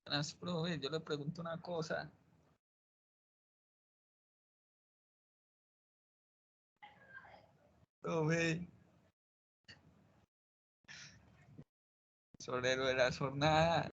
Buenas, profe, yo le pregunto una cosa. Profe, sobre lo de las jornadas.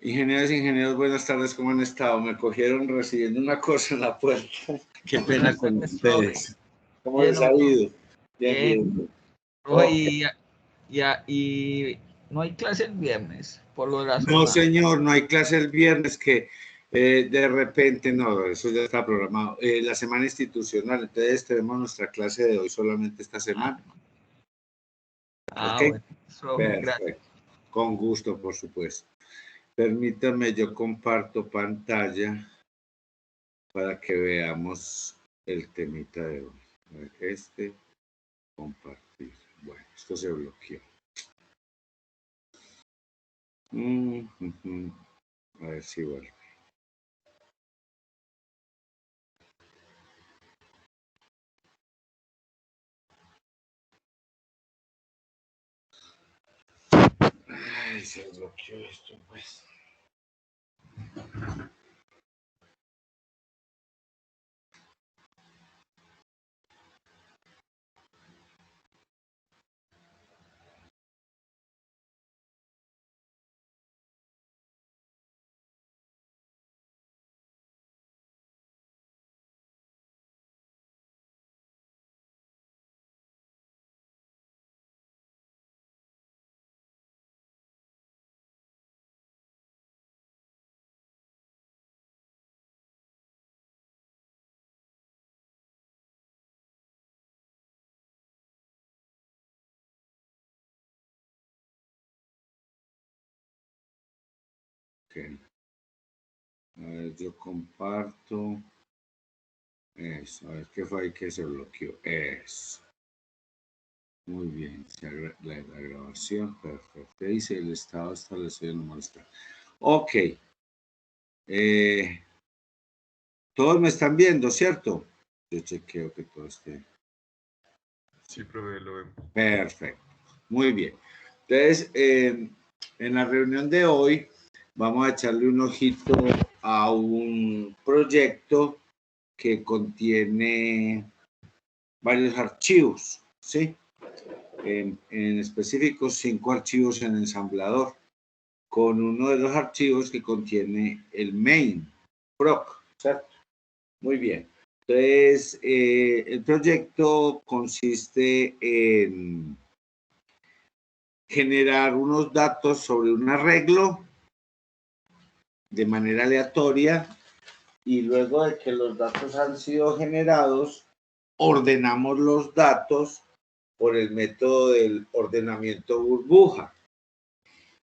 Ingenieros, buenas tardes, ¿cómo han estado? Me cogieron recibiendo una cosa en la puerta. Qué pena con ustedes. ¿Cómo les ha ido? Bien. Okay. Y no hay clase el viernes, por lo de la No, señor, no hay clase el viernes, que de repente, no, eso ya está programado. La semana institucional, entonces tenemos nuestra clase de hoy solamente esta semana. ¿Okay? Bueno, perfecto. Con gusto, por supuesto. Permítame, yo comparto pantalla para que veamos el temita de hoy. Compartir. Bueno, esto se bloqueó. A ver si vuelve. Ay, se bloqueó esto, pues. Okay. A ver, yo comparto. Eso, a ver qué fue ahí que se bloqueó. Eso. Muy bien, la grabación, perfecto. Dice el estado establecido en muestra. Ok. Todos me están viendo, ¿cierto? Yo chequeo que todo esté. Sí, profe, lo vemos. Perfecto. Muy bien. Entonces, en la reunión de hoy vamos a echarle un ojito a un proyecto que contiene varios archivos, ¿sí? En específico, 5 archivos en ensamblador, con uno de los archivos que contiene el main proc, ¿cierto? Muy bien. Entonces, el proyecto consiste en generar unos datos sobre un arreglo de manera aleatoria, y luego de que los datos han sido generados, ordenamos los datos por el método del ordenamiento burbuja.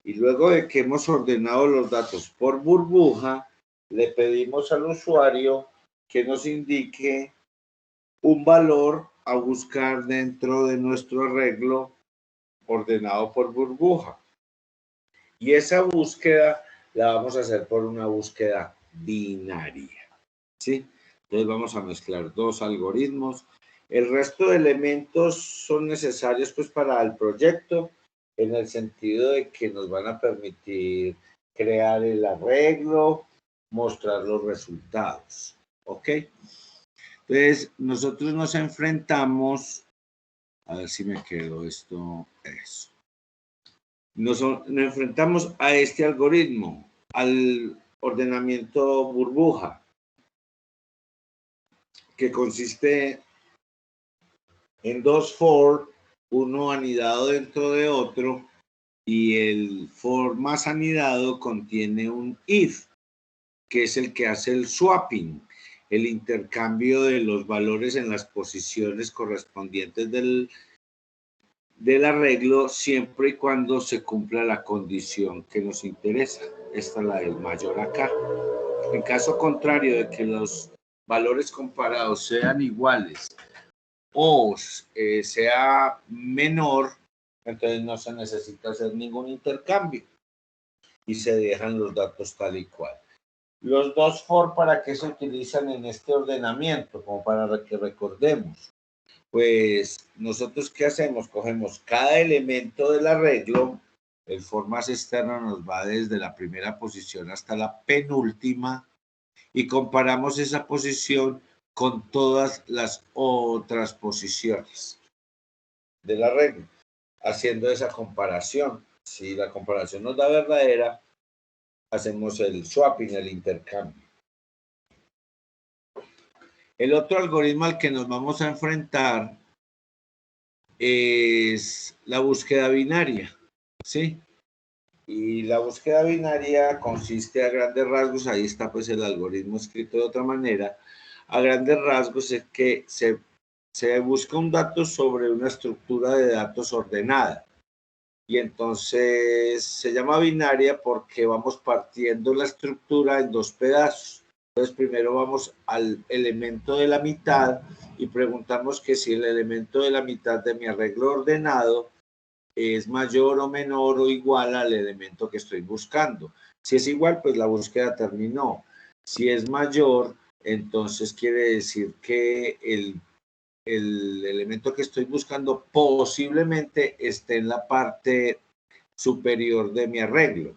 Y luego de que hemos ordenado los datos por burbuja, le pedimos al usuario que nos indique un valor a buscar dentro de nuestro arreglo ordenado por burbuja. Y esa búsqueda la vamos a hacer por una búsqueda binaria, ¿sí? Entonces vamos a mezclar dos algoritmos. El resto de elementos son necesarios pues para el proyecto, en el sentido de que nos van a permitir crear el arreglo, mostrar los resultados, ¿ok? Entonces nosotros nos enfrentamos, a ver si me quedó esto, eso. Nos enfrentamos a este algoritmo, al ordenamiento burbuja, que consiste en dos for, uno anidado dentro de otro, y el for más anidado contiene un if, que es el que hace el swapping, el intercambio de los valores en las posiciones correspondientes del arreglo, siempre y cuando se cumpla la condición que nos interesa. Esta es la del mayor acá. En caso contrario de que los valores comparados sean iguales o sea menor, entonces no se necesita hacer ningún intercambio y se dejan los datos tal y cual. Los dos for, ¿para qué se utilizan en este ordenamiento? Como para que recordemos. Pues nosotros, ¿qué hacemos? Cogemos cada elemento del arreglo, el for más externo nos va desde la primera posición hasta la penúltima, y comparamos esa posición con todas las otras posiciones del arreglo, haciendo esa comparación. Si la comparación nos da verdadera, hacemos el swapping, el intercambio. El otro algoritmo al que nos vamos a enfrentar es la búsqueda binaria, ¿sí? Y la búsqueda binaria consiste a grandes rasgos, ahí está pues el algoritmo escrito de otra manera, a grandes rasgos es que se busca un dato sobre una estructura de datos ordenada. Y entonces se llama binaria porque vamos partiendo la estructura en dos pedazos. Entonces primero vamos al elemento de la mitad y preguntamos que si el elemento de la mitad de mi arreglo ordenado es mayor o menor o igual al elemento que estoy buscando. Si es igual, pues la búsqueda terminó. Si es mayor, entonces quiere decir que el elemento que estoy buscando posiblemente esté en la parte superior de mi arreglo.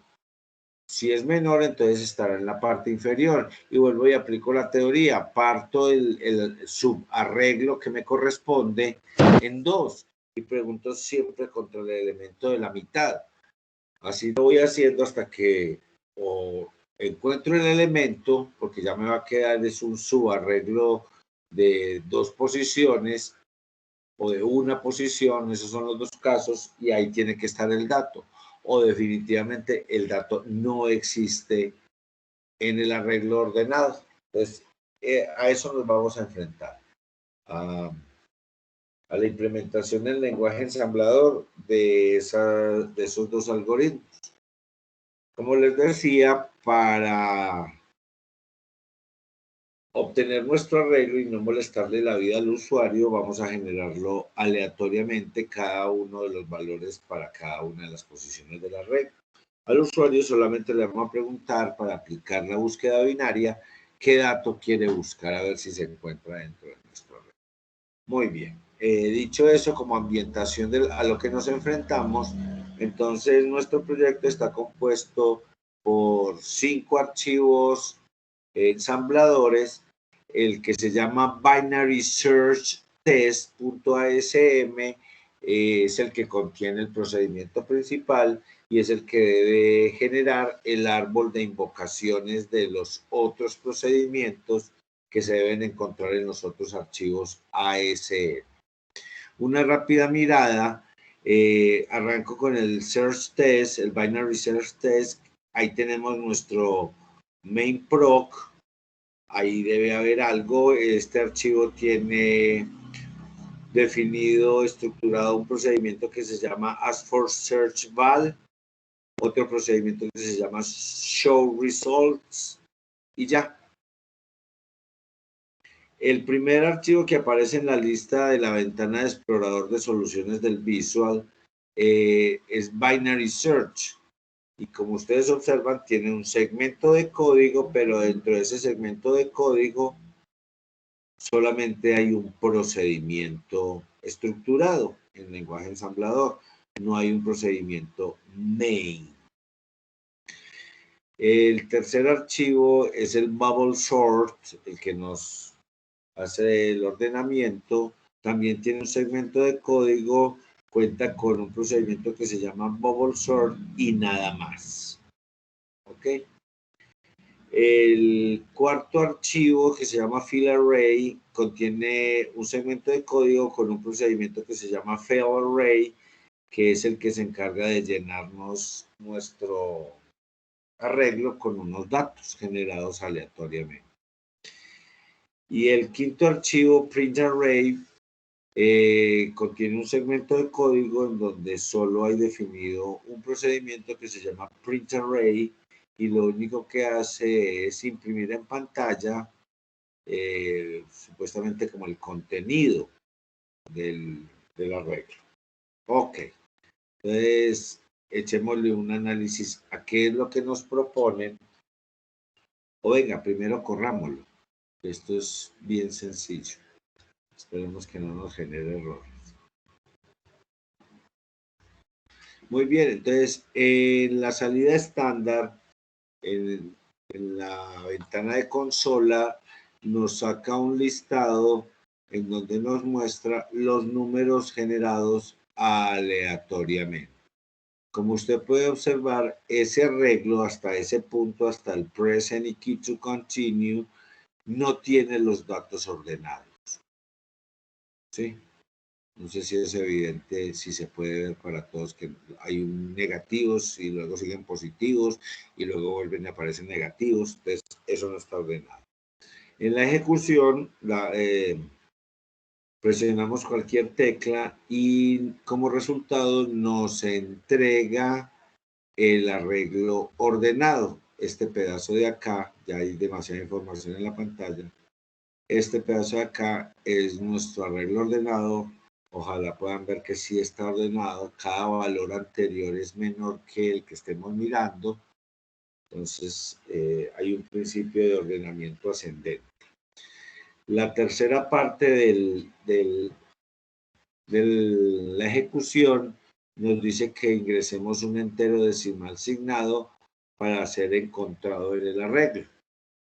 Si es menor, entonces estará en la parte inferior. Y vuelvo y aplico la teoría. Parto el subarreglo que me corresponde en dos. Y pregunto siempre contra el elemento de la mitad. Así lo voy haciendo hasta que o encuentro el elemento, porque ya me va a quedar es un subarreglo de dos posiciones o de una posición, esos son los dos casos, y ahí tiene que estar el dato. O definitivamente el dato no existe en el arreglo ordenado. Entonces, a eso nos vamos a enfrentar. A la implementación del lenguaje ensamblador de esos dos algoritmos. Como les decía, para obtener nuestro arreglo y no molestarle la vida al usuario, vamos a generarlo aleatoriamente cada uno de los valores para cada una de las posiciones del arreglo. Al usuario solamente le vamos a preguntar para aplicar la búsqueda binaria qué dato quiere buscar a ver si se encuentra dentro de nuestro arreglo. Muy bien. Dicho eso, como ambientación a lo que nos enfrentamos, entonces nuestro proyecto está compuesto por 5 archivos ensambladores, el que se llama Binary Search Test.asm es el que contiene el procedimiento principal y es el que debe generar el árbol de invocaciones de los otros procedimientos que se deben encontrar en los otros archivos ASM. Una rápida mirada, arranco con el Search Test, el Binary Search Test, ahí tenemos nuestro main proc, ahí debe haber algo, este archivo tiene definido, estructurado un procedimiento que se llama Ask for Search Val, otro procedimiento que se llama Show Results y ya. El primer archivo que aparece en la lista de la ventana de explorador de soluciones del Visual es Binary Search. Y como ustedes observan, tiene un segmento de código, pero dentro de ese segmento de código solamente hay un procedimiento estructurado en lenguaje ensamblador. No hay un procedimiento main. El tercer archivo es el Bubble Sort, el que nos hace el ordenamiento. También tiene un segmento de código, cuenta con un procedimiento que se llama Bubble Sort y nada más. ¿Ok? El cuarto archivo, que se llama Fill Array, contiene un segmento de código con un procedimiento que se llama Fill Array, que es el que se encarga de llenarnos nuestro arreglo con unos datos generados aleatoriamente. Y el quinto archivo, Print Array, contiene un segmento de código en donde solo hay definido un procedimiento que se llama Print Array, y lo único que hace es imprimir en pantalla supuestamente como el contenido del arreglo. Ok, entonces echémosle un análisis a qué es lo que nos proponen. O venga, primero corrámoslo. Esto es bien sencillo. Esperemos que no nos genere errores. Muy bien, entonces en la salida estándar, en la ventana de consola, nos saca un listado en donde nos muestra los números generados aleatoriamente. como usted puede observar, ese arreglo hasta ese punto, hasta el present y key to continue, no tiene los datos ordenados. ¿Sí? No sé si es evidente, si se puede ver para todos que hay negativos y luego siguen positivos y luego vuelven y aparecen negativos. Entonces, eso no está ordenado. En la ejecución, presionamos cualquier tecla y como resultado nos entrega el arreglo ordenado. Este pedazo de acá, ya hay demasiada información en la pantalla, este pedazo de acá es nuestro arreglo ordenado. Ojalá puedan ver que sí está ordenado. Cada valor anterior es menor que el que estemos mirando. Entonces, hay un principio de ordenamiento ascendente. La tercera parte de la ejecución nos dice que ingresemos un entero decimal signado para ser encontrado en el arreglo.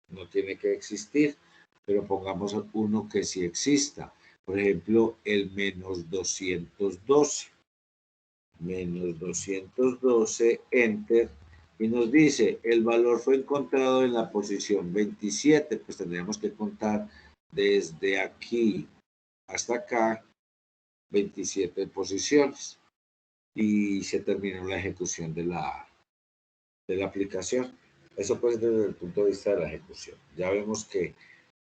No tiene que existir, pero pongamos uno que sí exista. Por ejemplo, el menos 212. Menos 212, enter, y nos dice, el valor fue encontrado en la posición 27, pues tendríamos que contar desde aquí hasta acá 27 posiciones y se terminó la ejecución de la aplicación. Eso pues desde el punto de vista de la ejecución. Ya vemos que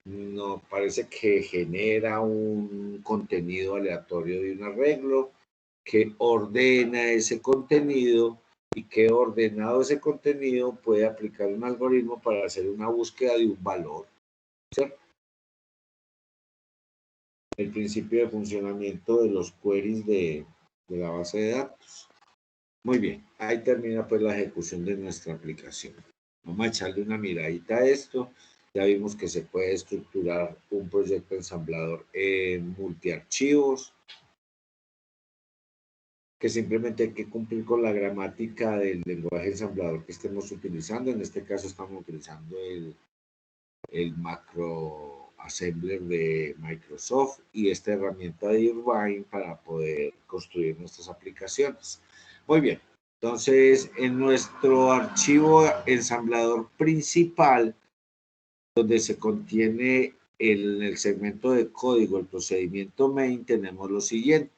no parece que genera un contenido aleatorio de un arreglo, que ordena ese contenido y que ordenado ese contenido puede aplicar un algoritmo para hacer una búsqueda de un valor, ¿cierto? El principio de funcionamiento de los queries de la base de datos. Muy bien, ahí termina pues la ejecución de nuestra aplicación. Vamos a echarle una miradita a esto. Ya vimos que se puede estructurar un proyecto ensamblador en multiarchivos, que simplemente hay que cumplir con la gramática del lenguaje ensamblador que estemos utilizando. En este caso estamos utilizando el macro assembler de Microsoft y esta herramienta de Irvine para poder construir nuestras aplicaciones. Muy bien, entonces en nuestro archivo ensamblador principal, donde se contiene el segmento de código, el procedimiento main, tenemos lo siguiente.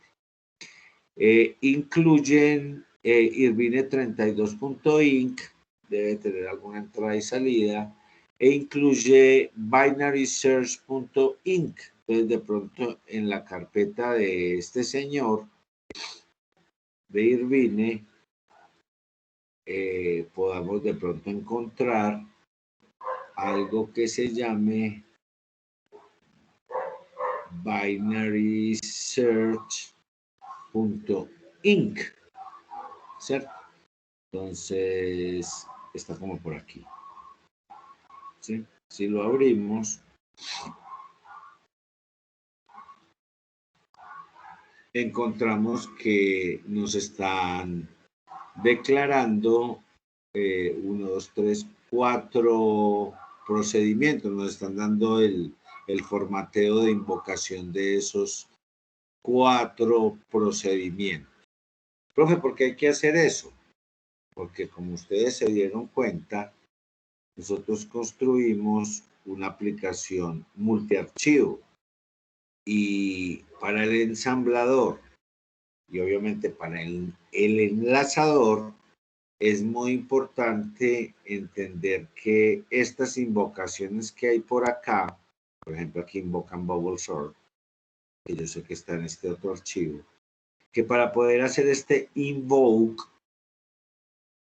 Incluyen Irvine32.inc, debe tener alguna entrada y salida, e incluye binarysearch.inc. Entonces, de pronto, en la carpeta de este señor, de Irvine, podamos de pronto encontrar algo que se llame binarysearch.inc, ¿cierto? Entonces, está como por aquí. ¿Sí? Si lo abrimos, encontramos que nos están declarando 1, 2, 3, 4 procedimientos. Nos están dando el formateo de invocación de esos 4 procedimientos. Profe, ¿por qué hay que hacer eso? Porque como ustedes se dieron cuenta, nosotros construimos una aplicación multiarchivo y para el ensamblador y obviamente para el enlazador es muy importante entender que estas invocaciones que hay por acá, por ejemplo aquí invocan bubble sort, que yo sé que está en este otro archivo, que para poder hacer este invoke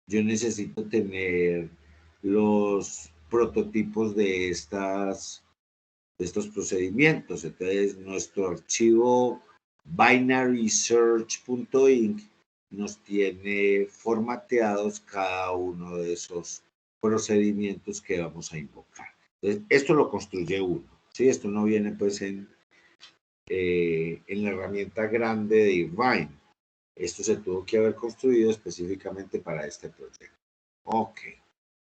yo necesito tener los prototipos de estos procedimientos. Entonces, nuestro archivo binarysearch.inc nos tiene formateados cada uno de esos procedimientos que vamos a invocar. Entonces, esto lo construye uno, ¿sí? Esto no viene pues en la herramienta grande de Irvine. Esto se tuvo que haber construido específicamente para este proyecto. Ok,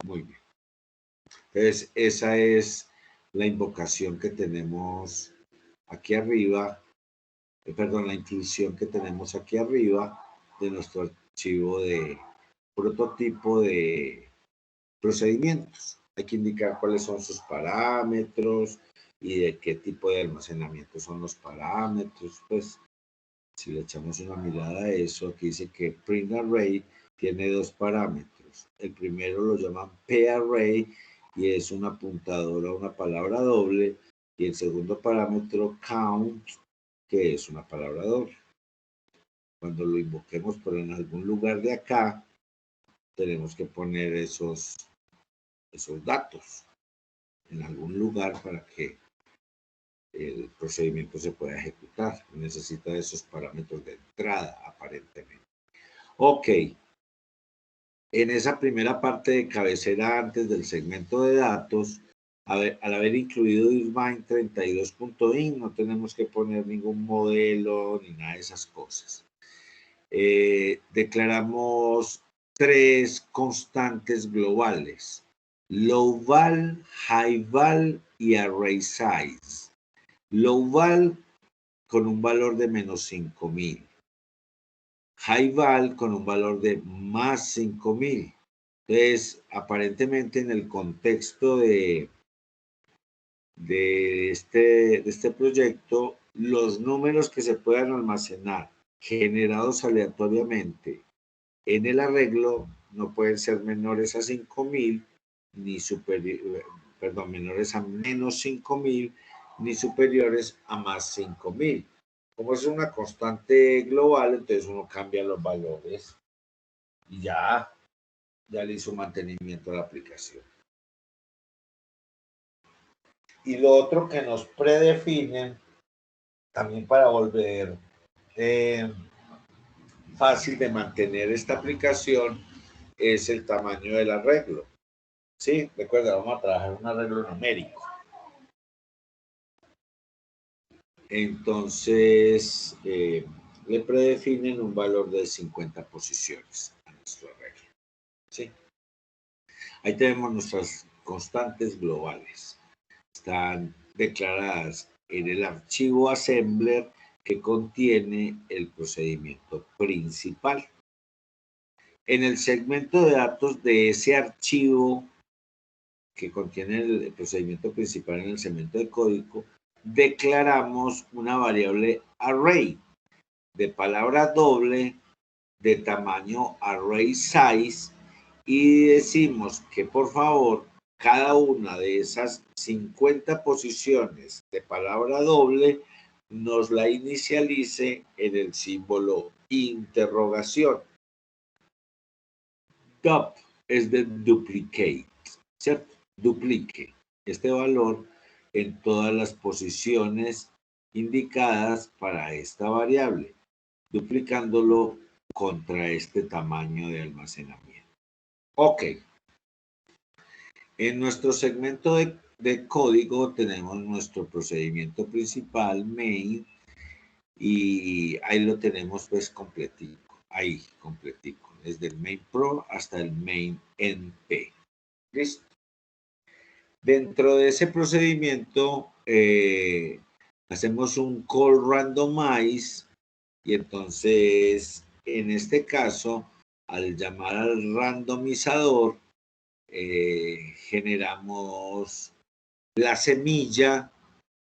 muy bien. Entonces, esa es la invocación que tenemos aquí arriba, perdón, la inclusión que tenemos aquí arriba de nuestro archivo de prototipo de procedimientos. Hay que indicar cuáles son sus parámetros y de qué tipo de almacenamiento son los parámetros. Pues si le echamos una mirada a eso, aquí dice que print array tiene dos parámetros. El primero lo llaman p-array y es un apuntador a una palabra doble, y el segundo parámetro count, que es una palabra doble. Cuando lo invoquemos por en algún lugar de acá, tenemos que poner esos datos en algún lugar para que el procedimiento se pueda ejecutar. Necesita esos parámetros de entrada, aparentemente. Ok. En esa primera parte de cabecera antes del segmento de datos, al haber incluido Irvine 32.in, no tenemos que poner ningún modelo ni nada de esas cosas. Declaramos tres constantes globales: low val, high val y array size. Low val con un valor de menos 5000. High val con un valor de más 5000. Entonces, aparentemente en el contexto de este proyecto, los números que se puedan almacenar generados aleatoriamente en el arreglo no pueden ser menores a 5000 ni menores a menos 5000 ni superiores a más 5000. Como es una constante global, entonces uno cambia los valores y ya le hizo mantenimiento a la aplicación. Y lo otro que nos predefinen, también para volver fácil de mantener esta aplicación, es el tamaño del arreglo. Sí, recuerda, vamos a trabajar un arreglo numérico. Entonces, le predefinen un valor de 50 posiciones a nuestro arreglo. ¿Sí? Ahí tenemos nuestras constantes globales. Están declaradas en el archivo assembler que contiene el procedimiento principal. En el segmento de datos de ese archivo que contiene el procedimiento principal en el segmento de código, declaramos una variable array de palabra doble de tamaño array size y decimos que por favor cada una de esas 50 posiciones de palabra doble nos la inicialice en el símbolo interrogación. Dup es de duplicate, ¿cierto? Duplique este valor en todas las posiciones indicadas para esta variable, duplicándolo contra este tamaño de almacenamiento. Ok. En nuestro segmento de código tenemos nuestro procedimiento principal, main, y ahí lo tenemos pues completico, ahí completico, desde el main pro hasta el main np. ¿Listo? Dentro de ese procedimiento hacemos un call randomize y entonces en este caso al llamar al randomizador generamos la semilla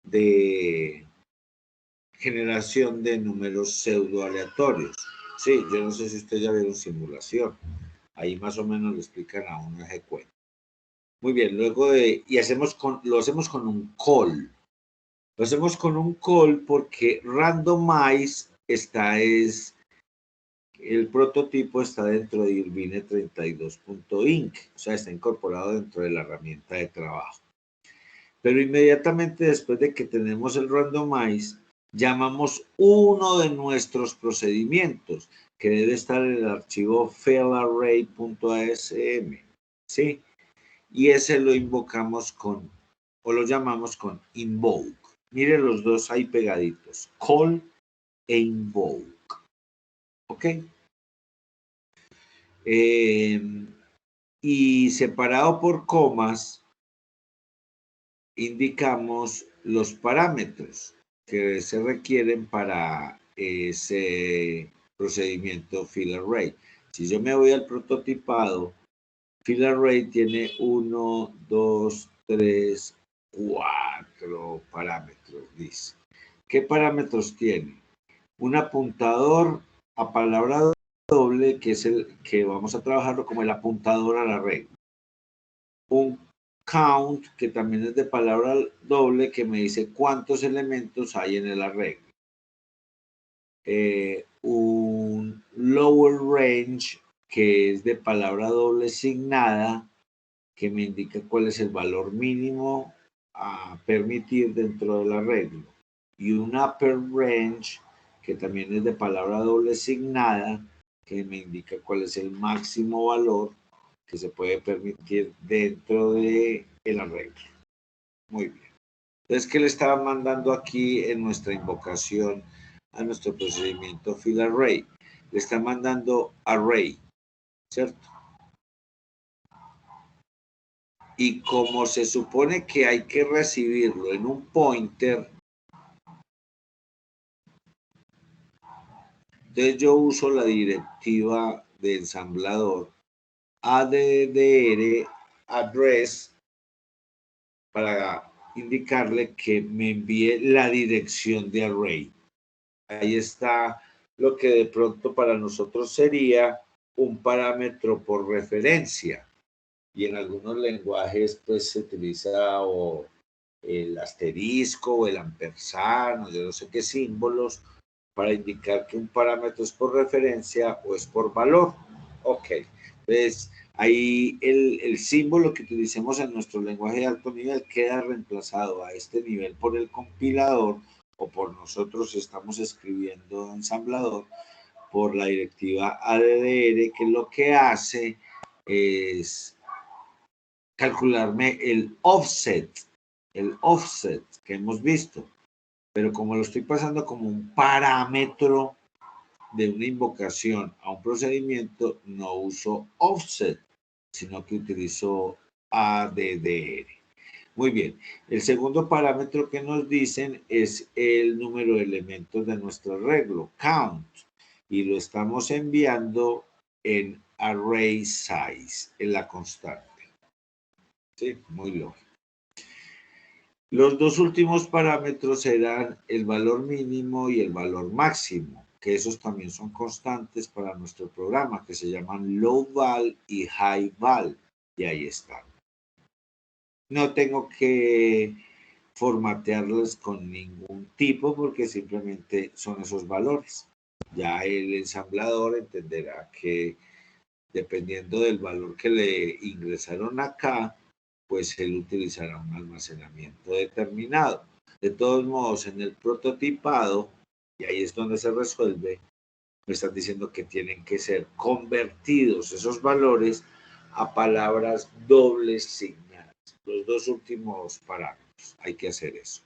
de generación de números pseudo aleatorios. Sí, yo no sé si ustedes ya vieron simulación. Ahí más o menos le explican a uno ese cuento. Muy bien, luego lo hacemos con un call. Lo hacemos con un call porque randomize el prototipo está dentro de Irvine 32.inc, o sea, está incorporado dentro de la herramienta de trabajo. Pero inmediatamente después de que tenemos el randomize, llamamos uno de nuestros procedimientos, que debe estar en el archivo failarray.asm, ¿sí? Y ese lo invocamos o lo llamamos con invoke. Miren los dos ahí pegaditos, call e invoke. ¿Ok? Y separado por comas, indicamos los parámetros que se requieren para ese procedimiento fill array. Si yo me voy al prototipado, fill array tiene 1, 2, 3, 4 parámetros, dice. ¿Qué parámetros tiene? Un apuntador a palabra doble, que es el que vamos a trabajarlo como el apuntador a la regla. Un count, que también es de palabra doble, que me dice cuántos elementos hay en el arreglo. Un lower range, que es de palabra doble signada, que me indica cuál es el valor mínimo a permitir dentro del arreglo. Y un upper range, que también es de palabra doble signada, que me indica cuál es el máximo valor que se puede permitir dentro del arreglo. Muy bien. Entonces, ¿qué le estaba mandando aquí en nuestra invocación a nuestro procedimiento fill array? Le está mandando array, ¿cierto? Y como se supone que hay que recibirlo en un pointer, entonces yo uso la directiva de ensamblador addr address para indicarle que me envíe la dirección de array. Ahí está lo que de pronto para nosotros sería un parámetro por referencia. Y en algunos lenguajes pues se utiliza o el asterisco o el ampersand o yo no sé qué símbolos para indicar que un parámetro es por referencia o es por valor. Ok, entonces ahí el símbolo que utilicemos en nuestro lenguaje de alto nivel queda reemplazado a este nivel por el compilador o por nosotros estamos escribiendo ensamblador por la directiva addr, que lo que hace es calcularme el offset que hemos visto. Pero como lo estoy pasando como un parámetro de una invocación a un procedimiento, no uso offset, sino que utilizo addr. Muy bien. El segundo parámetro que nos dicen es el número de elementos de nuestro arreglo, count, y lo estamos enviando en array size, en la constante. Sí, muy lógico. Los dos últimos parámetros serán el valor mínimo y el valor máximo, que esos también son constantes para nuestro programa, que se llaman low val y high val, y ahí están. No tengo que formatearlos con ningún tipo porque simplemente son esos valores. Ya el ensamblador entenderá que dependiendo del valor que le ingresaron acá, pues él utilizará un almacenamiento determinado. De todos modos, en el prototipado, y ahí es donde se resuelve, me están diciendo que tienen que ser convertidos esos valores a palabras dobles signadas. Los dos últimos parámetros, hay que hacer eso.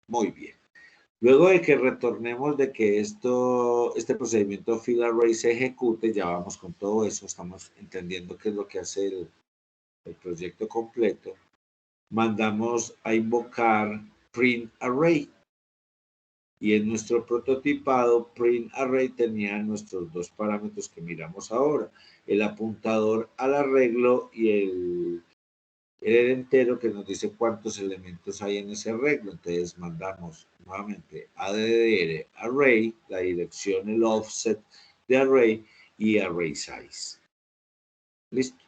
Muy bien. Luego de que retornemos de que este procedimiento fill array se ejecute, ya vamos con todo eso, estamos entendiendo qué es lo que hace el proyecto completo, mandamos a invocar print array. Y en nuestro prototipado, print array tenía nuestros dos parámetros que miramos ahora, el apuntador al arreglo y el entero que nos dice cuántos elementos hay en ese arreglo. Entonces mandamos nuevamente addr array, la dirección, el offset de array y array size. Listo.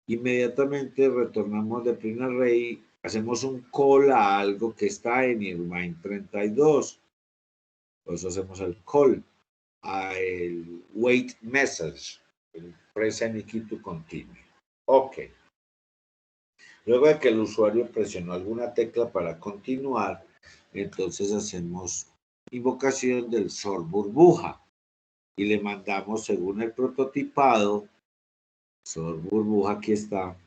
Inmediatamente retornamos de print array, hacemos un call a algo que está en Irvine 32. Por eso hacemos el call a el wait message, el press any key to continue. Ok. Luego de que el usuario presionó alguna tecla para continuar, entonces hacemos invocación del sort burbuja y le mandamos según el prototipado, sort burbuja, aquí está,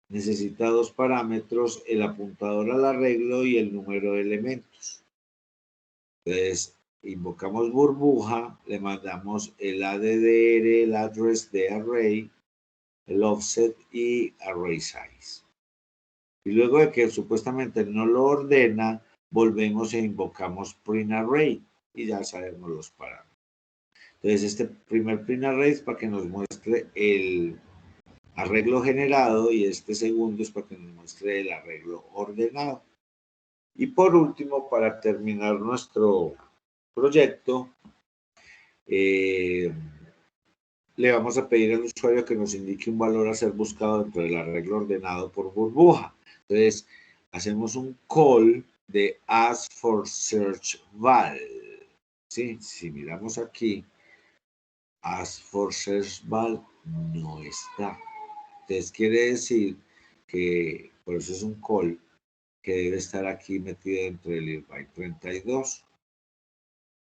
necesita dos parámetros, el apuntador al arreglo y el número de elementos. Entonces, invocamos burbuja, le mandamos el addr, el address de array, el offset y array size. Y luego de que supuestamente no lo ordena, volvemos e invocamos print array y ya sabemos los parámetros. Entonces, este primer print array es para que nos muestre el arreglo generado y este segundo es para que nos muestre el arreglo ordenado. Y por último, para terminar nuestro proyecto, le vamos a pedir al usuario que nos indique un valor a ser buscado dentro del arreglo ordenado por burbuja. Entonces, hacemos un call de askForSearchVal. ¿Sí? Si miramos aquí, askForSearchVal no está. Entonces, quiere decir que, por eso es un call, que debe estar aquí metido dentro del IRBY 32.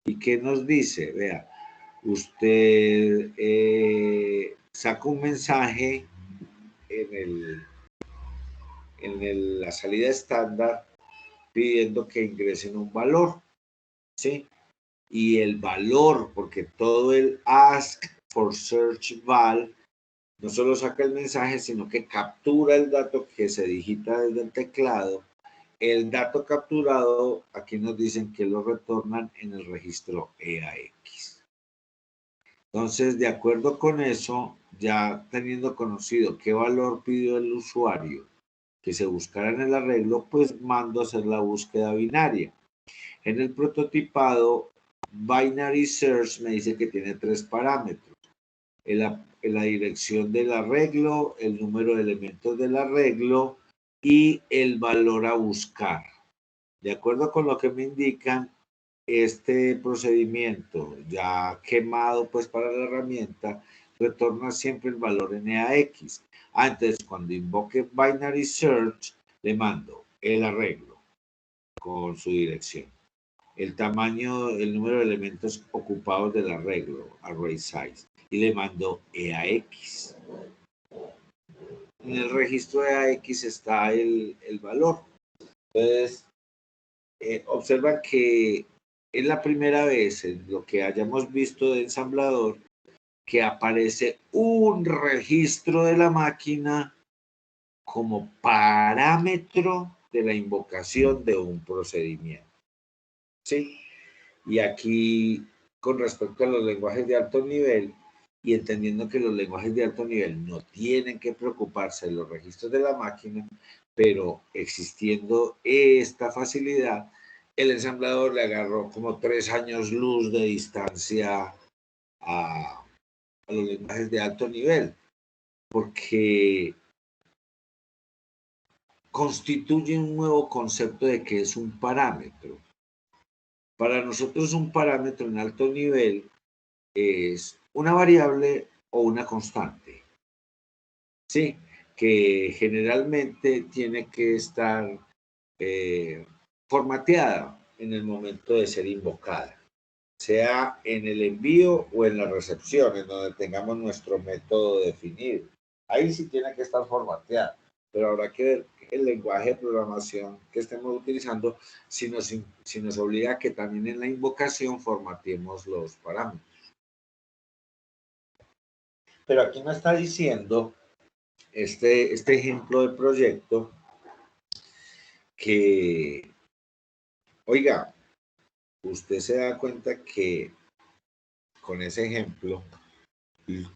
¿Y qué nos dice? Vea, usted saca un mensaje en la salida estándar pidiendo que ingresen un valor, ¿sí? Y el valor, porque todo el ask for search val no solo saca el mensaje, sino que captura el dato que se digita desde el teclado. El dato capturado, aquí nos dicen que lo retornan en el registro EAX. Entonces, de acuerdo con eso, ya teniendo conocido qué valor pidió el usuario que se buscara en el arreglo, pues mando a hacer la búsqueda binaria. En el prototipado, Binary Search me dice que tiene 3 parámetros. La dirección del arreglo, el número de elementos del arreglo y el valor a buscar. De acuerdo con lo que me indican, este procedimiento ya quemado pues para la herramienta retorna siempre el valor NAX. Entonces cuando invoque Binary Search le mando el arreglo con su dirección, el tamaño, el número de elementos ocupados del arreglo, array size, y le mando EAX. En el registro EAX está el valor. Entonces, observan que es la primera vez en lo que hayamos visto de ensamblador que aparece un registro de la máquina como parámetro de la invocación de un procedimiento. ¿Sí? Y aquí, con respecto a los lenguajes de alto nivel, y entendiendo que los lenguajes de alto nivel no tienen que preocuparse de los registros de la máquina, pero existiendo esta facilidad, el ensamblador le agarró como 3 años luz de distancia a los lenguajes de alto nivel, porque constituye un nuevo concepto de que es un parámetro. Para nosotros un parámetro en alto nivel es una variable o una constante, ¿sí? Que generalmente tiene que estar formateada en el momento de ser invocada, sea en el envío o en la recepción, en donde tengamos nuestro método definido. Ahí sí tiene que estar formateada, pero habrá que ver el lenguaje de programación que estemos utilizando si nos obliga a que también en la invocación formateemos los parámetros. Pero aquí me está diciendo este ejemplo de proyecto que, oiga, usted se da cuenta que con ese ejemplo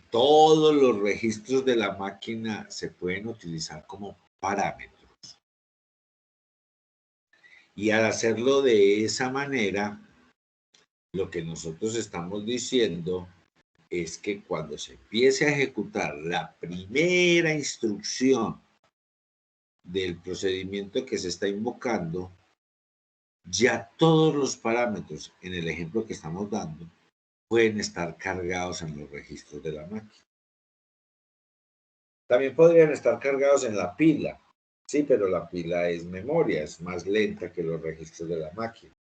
todos los registros de la máquina se pueden utilizar como parámetros. Y al hacerlo de esa manera, lo que nosotros estamos diciendo es que cuando se empiece a ejecutar la primera instrucción del procedimiento que se está invocando, ya todos los parámetros en el ejemplo que estamos dando pueden estar cargados en los registros de la máquina. También podrían estar cargados en la pila, sí, pero la pila es memoria, es más lenta que los registros de la máquina.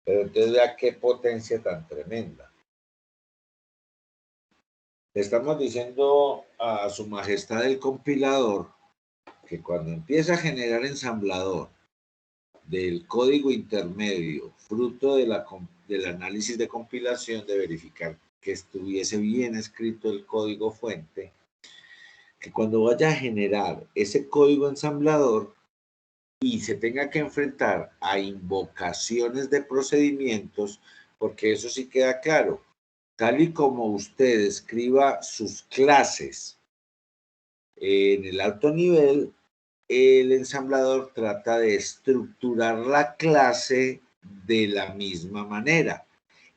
Pero entonces vea qué potencia tan tremenda. Le estamos diciendo a su majestad el compilador que cuando empieza a generar ensamblador del código intermedio, fruto del análisis de compilación, de verificar que estuviese bien escrito el código fuente, que cuando vaya a generar ese código ensamblador y se tenga que enfrentar a invocaciones de procedimientos, porque eso sí queda claro, tal y como usted escriba sus clases en el alto nivel, el ensamblador trata de estructurar la clase de la misma manera.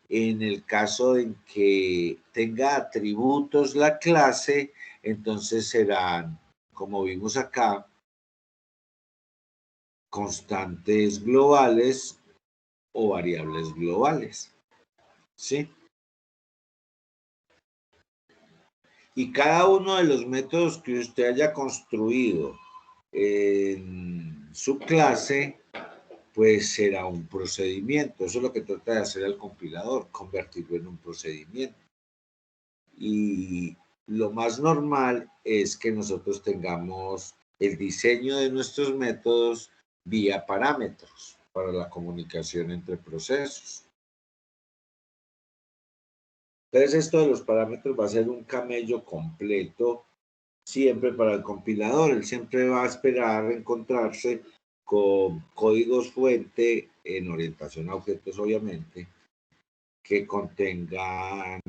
En el caso en que tenga atributos la clase, entonces serán, como vimos acá, constantes globales o variables globales. ¿Sí? Y cada uno de los métodos que usted haya construido en su clase, pues será un procedimiento. Eso es lo que trata de hacer el compilador, convertirlo en un procedimiento. Y lo más normal es que nosotros tengamos el diseño de nuestros métodos vía parámetros para la comunicación entre procesos. Entonces, esto de los parámetros va a ser un camello completo siempre para el compilador. Él siempre va a esperar encontrarse con códigos fuente en orientación a objetos, obviamente, que contengan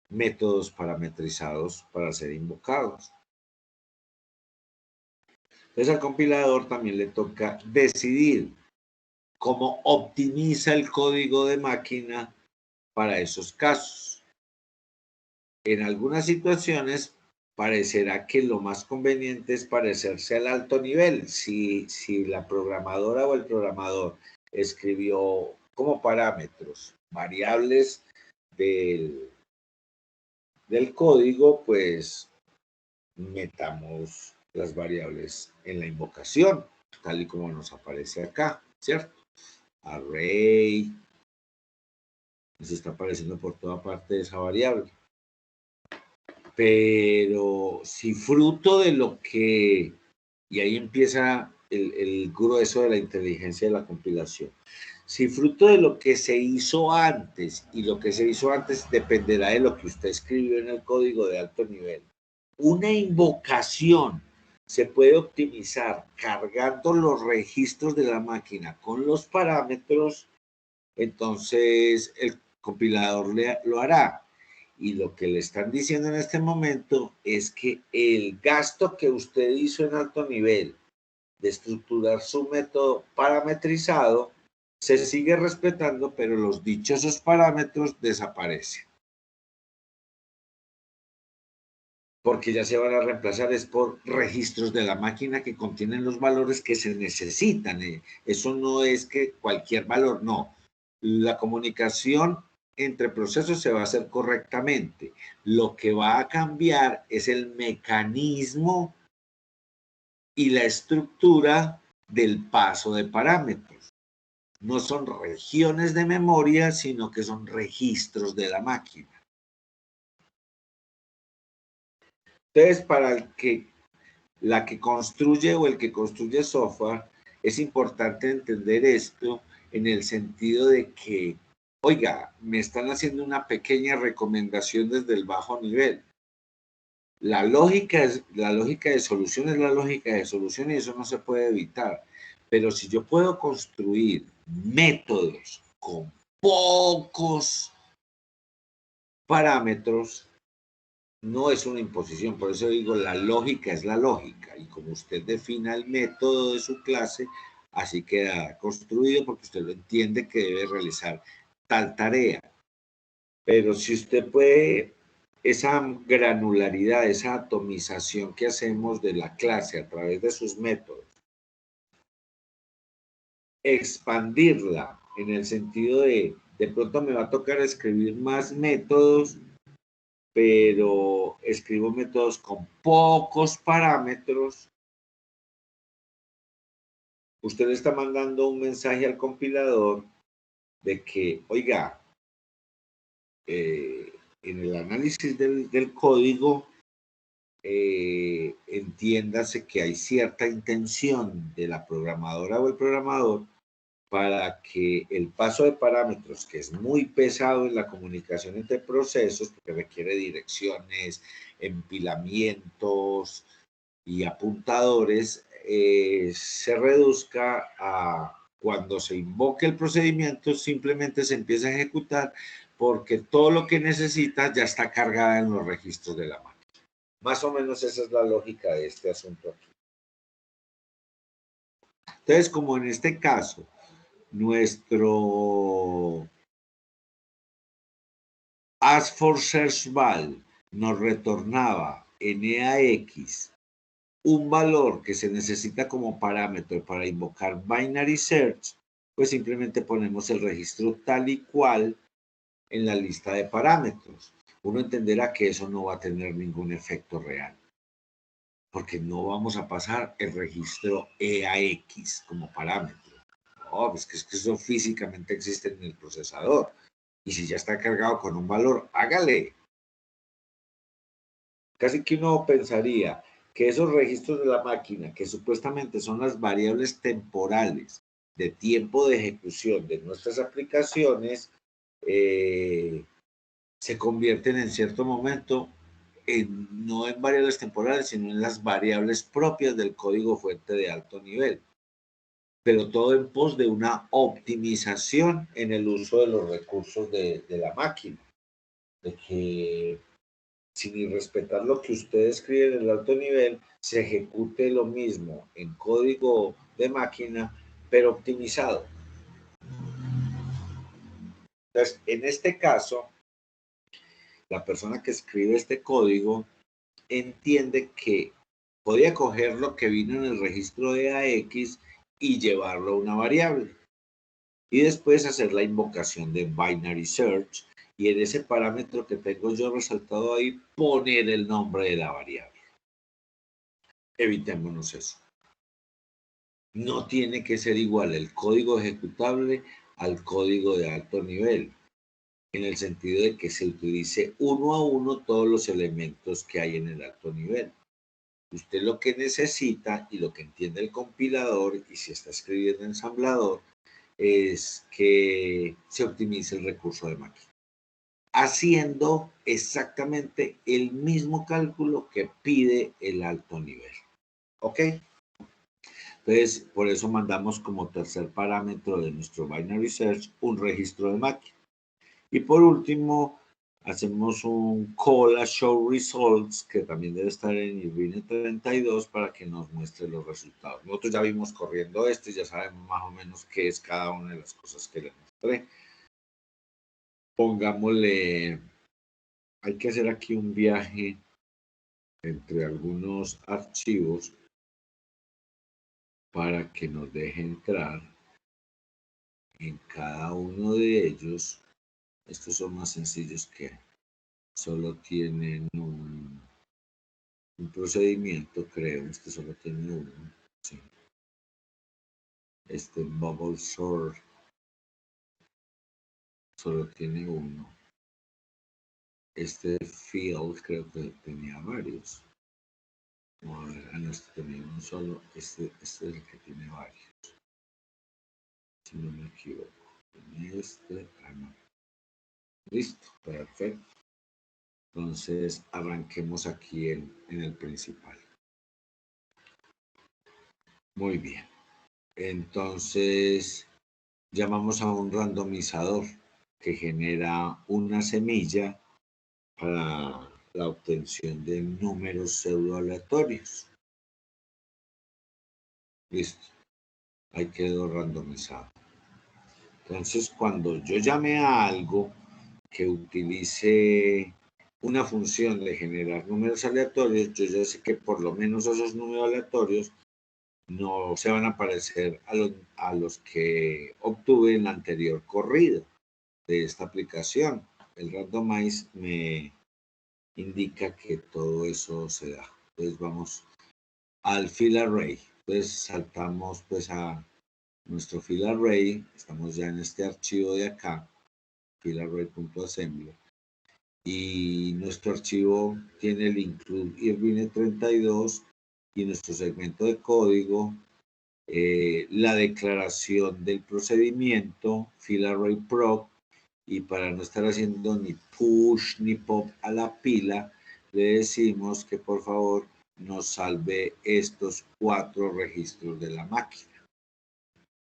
métodos parametrizados para ser invocados. Entonces al compilador también le toca decidir cómo optimiza el código de máquina para esos casos. En algunas situaciones parecerá que lo más conveniente es parecerse al alto nivel. Si la programadora o el programador escribió como parámetros variables del código, pues metamos las variables en la invocación, tal y como nos aparece acá, ¿cierto? Array, nos está apareciendo por toda parte esa variable. Pero si fruto de lo que, y ahí empieza el grueso de la inteligencia de la compilación, si fruto de lo que se hizo antes, y lo que se hizo antes dependerá de lo que usted escribió en el código de alto nivel, una invocación se puede optimizar cargando los registros de la máquina con los parámetros, entonces el compilador lo hará. Y lo que le están diciendo en este momento es que el gasto que usted hizo en alto nivel de estructurar su método parametrizado se sigue respetando, pero los dichosos parámetros desaparecen. Porque ya se van a reemplazar es por registros de la máquina que contienen los valores que se necesitan. Eso no es que cualquier valor, no. La comunicación entre procesos se va a hacer correctamente. Lo que va a cambiar es el mecanismo y la estructura del paso de parámetros. No son regiones de memoria, sino que son registros de la máquina. Entonces, para la que construye o el que construye software, es importante entender esto en el sentido de que, oiga, me están haciendo una pequeña recomendación desde el bajo nivel. La lógica de solución es la lógica de solución y eso no se puede evitar. Pero si yo puedo construir métodos con pocos parámetros, no es una imposición. Por eso digo, la lógica es la lógica. Y como usted defina el método de su clase, así queda construido porque usted lo entiende que debe realizar tal tarea. Pero si usted puede, esa granularidad, esa atomización que hacemos de la clase a través de sus métodos, expandirla en el sentido de pronto me va a tocar escribir más métodos, pero escribo métodos con pocos parámetros. Usted le está mandando un mensaje al compilador de que, oiga, en el análisis del código, entiéndase que hay cierta intención de la programadora o el programador para que el paso de parámetros, que es muy pesado en la comunicación entre procesos, porque requiere direcciones, empilamientos y apuntadores, se reduzca a cuando se invoque el procedimiento, simplemente se empieza a ejecutar porque todo lo que necesita ya está cargada en los registros de la máquina. Más o menos esa es la lógica de este asunto aquí. Entonces, como en este caso, nuestro Ask for Search Val nos retornaba en EAX un valor que se necesita como parámetro para invocar Binary Search, pues simplemente ponemos el registro tal y cual en la lista de parámetros. Uno entenderá que eso no va a tener ningún efecto real, porque no vamos a pasar el registro EAX como parámetro. No, es que eso físicamente existe en el procesador. Y si ya está cargado con un valor, hágale. Casi que uno pensaría que esos registros de la máquina, que supuestamente son las variables temporales de tiempo de ejecución de nuestras aplicaciones, se convierten en cierto momento no en variables temporales, sino en las variables propias del código fuente de alto nivel. Pero todo en pos de una optimización en el uso de los recursos de la máquina. De que sin irrespetar lo que usted escribe en el alto nivel, se ejecute lo mismo en código de máquina, pero optimizado. Entonces, en este caso, la persona que escribe este código entiende que podía coger lo que vino en el registro de AX y llevarlo a una variable. Y después hacer la invocación de binary search y en ese parámetro que tengo yo resaltado ahí, poner el nombre de la variable. Evitémonos eso. No tiene que ser igual el código ejecutable al código de alto nivel, en el sentido de que se utilice uno a uno todos los elementos que hay en el alto nivel. Usted lo que necesita y lo que entiende el compilador, y si está escribiendo ensamblador, es que se optimice el recurso de máquina, haciendo exactamente el mismo cálculo que pide el alto nivel. ¿Ok? Entonces, por eso mandamos como tercer parámetro de nuestro binary search un registro de máquina. Y por último, hacemos un call a show results, que también debe estar en Irvine 32 para que nos muestre los resultados. Nosotros ya vimos corriendo esto y ya sabemos más o menos qué es cada una de las cosas que le mostré. Pongámosle, hay que hacer aquí un viaje entre algunos archivos para que nos deje entrar en cada uno de ellos. Estos son más sencillos que solo tienen un procedimiento, creo. Este solo tiene uno. Sí. Este bubble sort solo tiene uno. Este field creo que tenía varios. Vamos a ver, este tenía uno solo. Este es el que tiene varios. Si no me equivoco. Tiene este. No. Listo, perfecto. Entonces arranquemos aquí en el principal. Muy bien. Entonces llamamos a un randomizador que genera una semilla para la obtención de números pseudoaleatorios. Listo. Ahí quedó randomizado. Entonces, cuando yo llame a algo que utilice una función de generar números aleatorios, yo ya sé que por lo menos esos números aleatorios no se van a parecer a los que obtuve en la anterior corrida de esta aplicación. El randomize me indica que todo eso se da. Entonces vamos al fill array. Entonces saltamos pues a nuestro fill array. Estamos ya en este archivo de acá, fillarray.assembly. Y nuestro archivo tiene el include Irvine 32 y nuestro segmento de código, la declaración del procedimiento, fill array proc, y para no estar haciendo ni push ni pop a la pila, le decimos que por favor nos salve estos 4 registros de la máquina.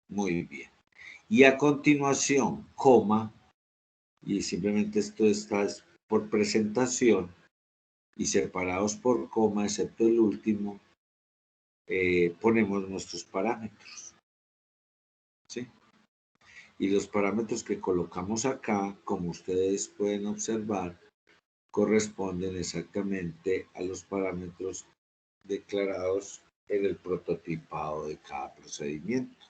Muy bien. Y a continuación, coma, y simplemente esto está por presentación, y separados por coma, excepto el último, ponemos nuestros parámetros. ¿Sí? Y los parámetros que colocamos acá, como ustedes pueden observar, corresponden exactamente a los parámetros declarados en el prototipado de cada procedimiento.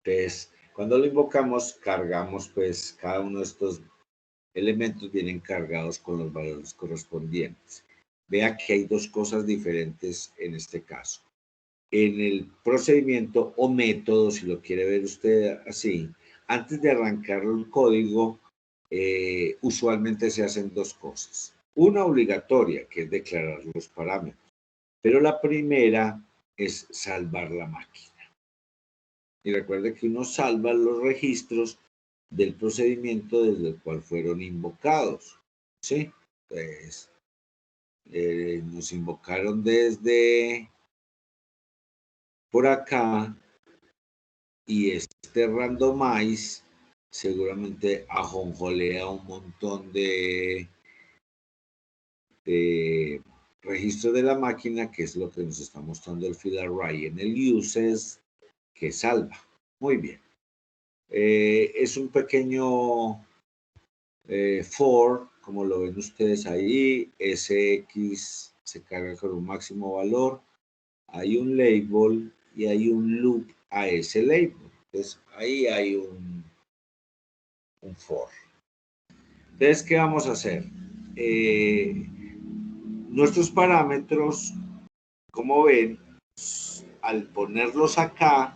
Entonces, cuando lo invocamos, cargamos, pues cada uno de estos elementos vienen cargados con los valores correspondientes. Vea que hay dos cosas diferentes en este caso. En el procedimiento o método, si lo quiere ver usted así, antes de arrancar el código, usualmente se hacen dos cosas. Una obligatoria, que es declarar los parámetros, pero la primera es salvar la máquina. Y recuerde que uno salva los registros del procedimiento desde el cual fueron invocados. ¿Sí? Pues nos invocaron desde por acá y este randomize seguramente ajonjolea un montón de registros de la máquina, que es lo que nos está mostrando el field array en el uses, que salva. Muy bien. Es un pequeño for, como lo ven ustedes ahí, SX se carga con un máximo valor, hay un label y hay un loop a ese label. Entonces ahí hay un for. Entonces, ¿qué vamos a hacer? Nuestros parámetros, como ven, al ponerlos acá,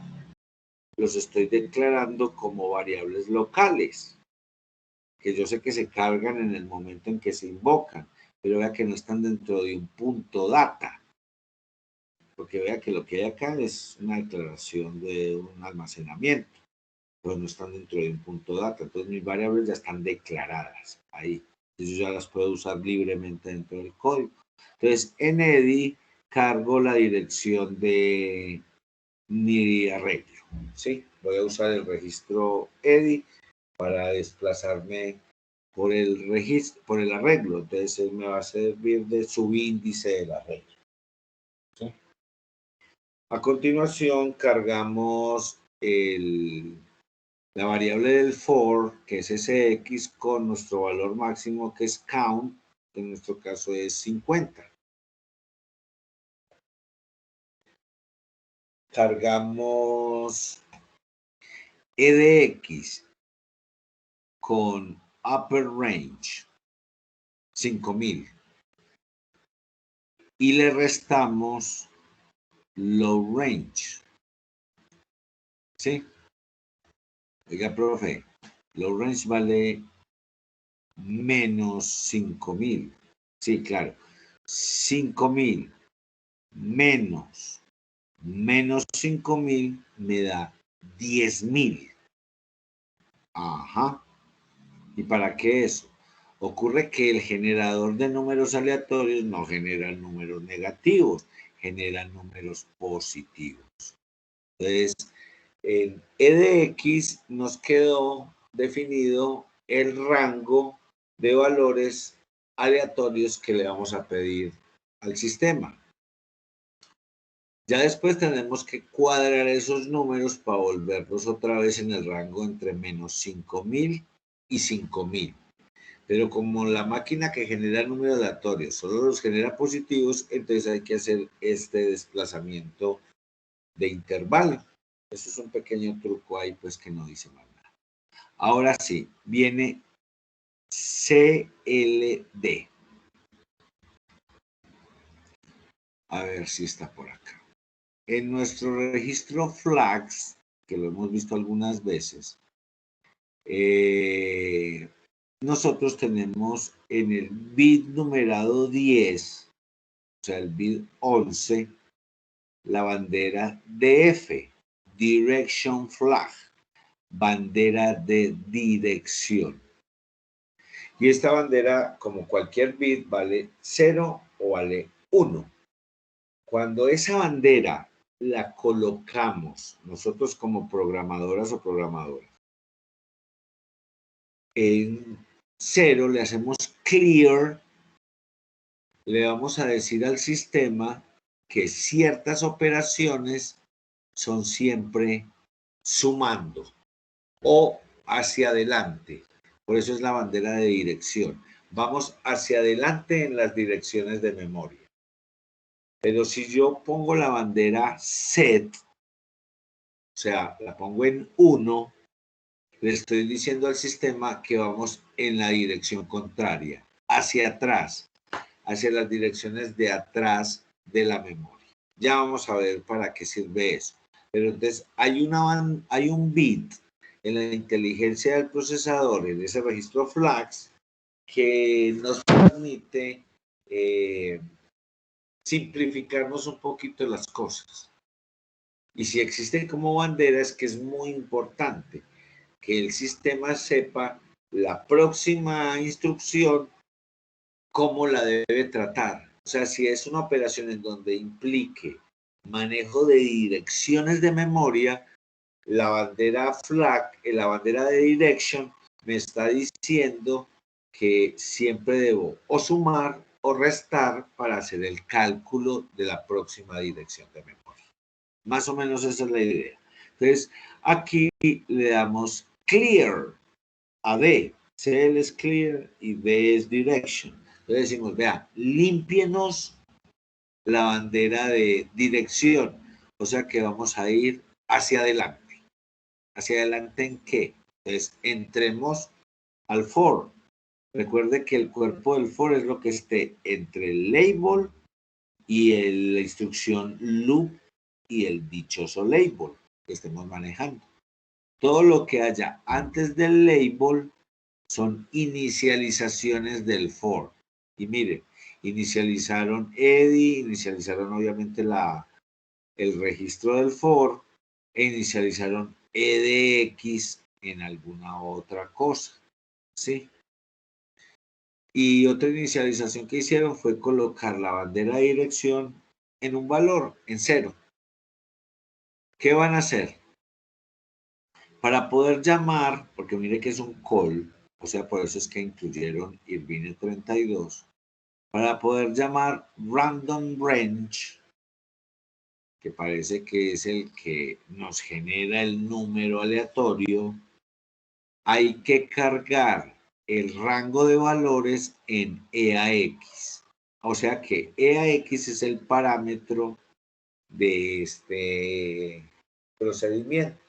los estoy declarando como variables locales, que yo sé que se cargan en el momento en que se invocan, pero vea que no están dentro de un punto data, porque vea que lo que hay acá es una declaración de un almacenamiento, pero no están dentro de un punto data, entonces mis variables ya están declaradas ahí, entonces yo ya las puedo usar libremente dentro del código. Entonces en EDI cargo la dirección de mi arreglo, ¿sí? Voy a usar el registro EDI para desplazarme por el registro, por el arreglo. Entonces él me va a servir de subíndice del arreglo. ¿Sí? A continuación cargamos la variable del for, que es sx, con nuestro valor máximo, que es count, que en nuestro caso es 50. Cargamos edx con upper range, 5000. Y le restamos low range. ¿Sí? Oiga, profe, low range vale menos 5000. Sí, claro. 5000 menos 5000 me da 10000. Ajá. ¿Y para qué eso? Ocurre que el generador de números aleatorios no genera números negativos, genera números positivos. Entonces, en EDX nos quedó definido el rango de valores aleatorios que le vamos a pedir al sistema. Ya después tenemos que cuadrar esos números para volverlos otra vez en el rango entre menos 5000 y 5000. Pero como la máquina que genera números aleatorios solo los genera positivos, entonces hay que hacer este desplazamiento de intervalo. Eso es un pequeño truco ahí, pues, que no dice más nada. Ahora sí, viene CLD. A ver si está por acá. En nuestro registro flags, que lo hemos visto algunas veces, nosotros tenemos en el bit numerado 10, o sea, el bit 11, la bandera DF, Direction Flag, bandera de dirección. Y esta bandera, como cualquier bit, vale 0 o vale 1. Cuando esa bandera la colocamos nosotros como programadoras o programadores en 0, le hacemos clear, le vamos a decir al sistema que ciertas operaciones son siempre sumando o hacia adelante. Por eso es la bandera de dirección. Vamos hacia adelante en las direcciones de memoria. Pero si yo pongo la bandera set, o sea, la pongo en 1, le estoy diciendo al sistema que vamos en la dirección contraria, hacia atrás, hacia las direcciones de atrás de la memoria. Ya vamos a ver para qué sirve eso. Pero entonces hay un bit en la inteligencia del procesador, en ese registro flags, que nos permite simplificarnos un poquito las cosas. Y si existen como bandera es que es muy importante que el sistema sepa la próxima instrucción, cómo la debe tratar. O sea, si es una operación en donde implique manejo de direcciones de memoria, la bandera flag, la bandera de direction, me está diciendo que siempre debo o sumar o restar para hacer el cálculo de la próxima dirección de memoria. Más o menos esa es la idea. Entonces, aquí le damos clear a D. CL es clear y D es direction. Entonces decimos, vea, límpienos la bandera de dirección. O sea que vamos a ir hacia adelante. ¿Hacia adelante en qué? Entonces, entremos al for. Recuerde que el cuerpo del for es lo que esté entre el label y la instrucción loop y el dichoso label que estemos manejando. Todo lo que haya antes del label son inicializaciones del for. Y miren, inicializaron EDI, inicializaron obviamente el registro del for e inicializaron EDX en alguna otra cosa. ¿Sí? Y otra inicialización que hicieron fue colocar la bandera de dirección en un valor, en 0. ¿Qué van a hacer? Para poder llamar, porque mire que es un call, o sea, por eso es que incluyeron Irvine 32, para poder llamar random range, que parece que es el que nos genera el número aleatorio, hay que cargar el rango de valores en EAX. O sea que EAX es el parámetro de este procedimiento.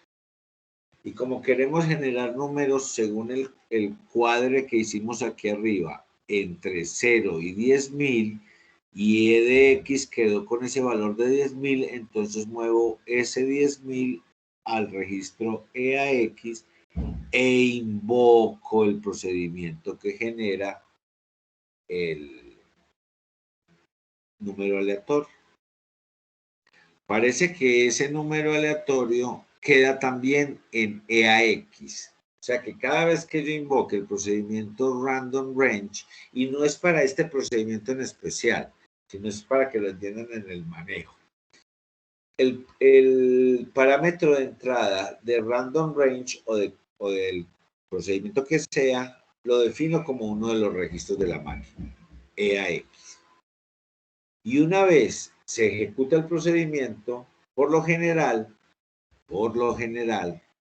Y como queremos generar números según el cuadre que hicimos aquí arriba, entre 0 y 10.000, y EDX quedó con ese valor de 10.000, entonces muevo ese 10.000 al registro EAX e invoco el procedimiento que genera el número aleatorio. Parece que ese número aleatorio queda también en EAX. O sea que cada vez que yo invoque el procedimiento random range, y no es para este procedimiento en especial, sino es para que lo entiendan en el manejo. El parámetro de entrada de random range o del procedimiento que sea, lo defino como uno de los registros de la máquina, EAX. Y una vez se ejecuta el procedimiento, por lo general,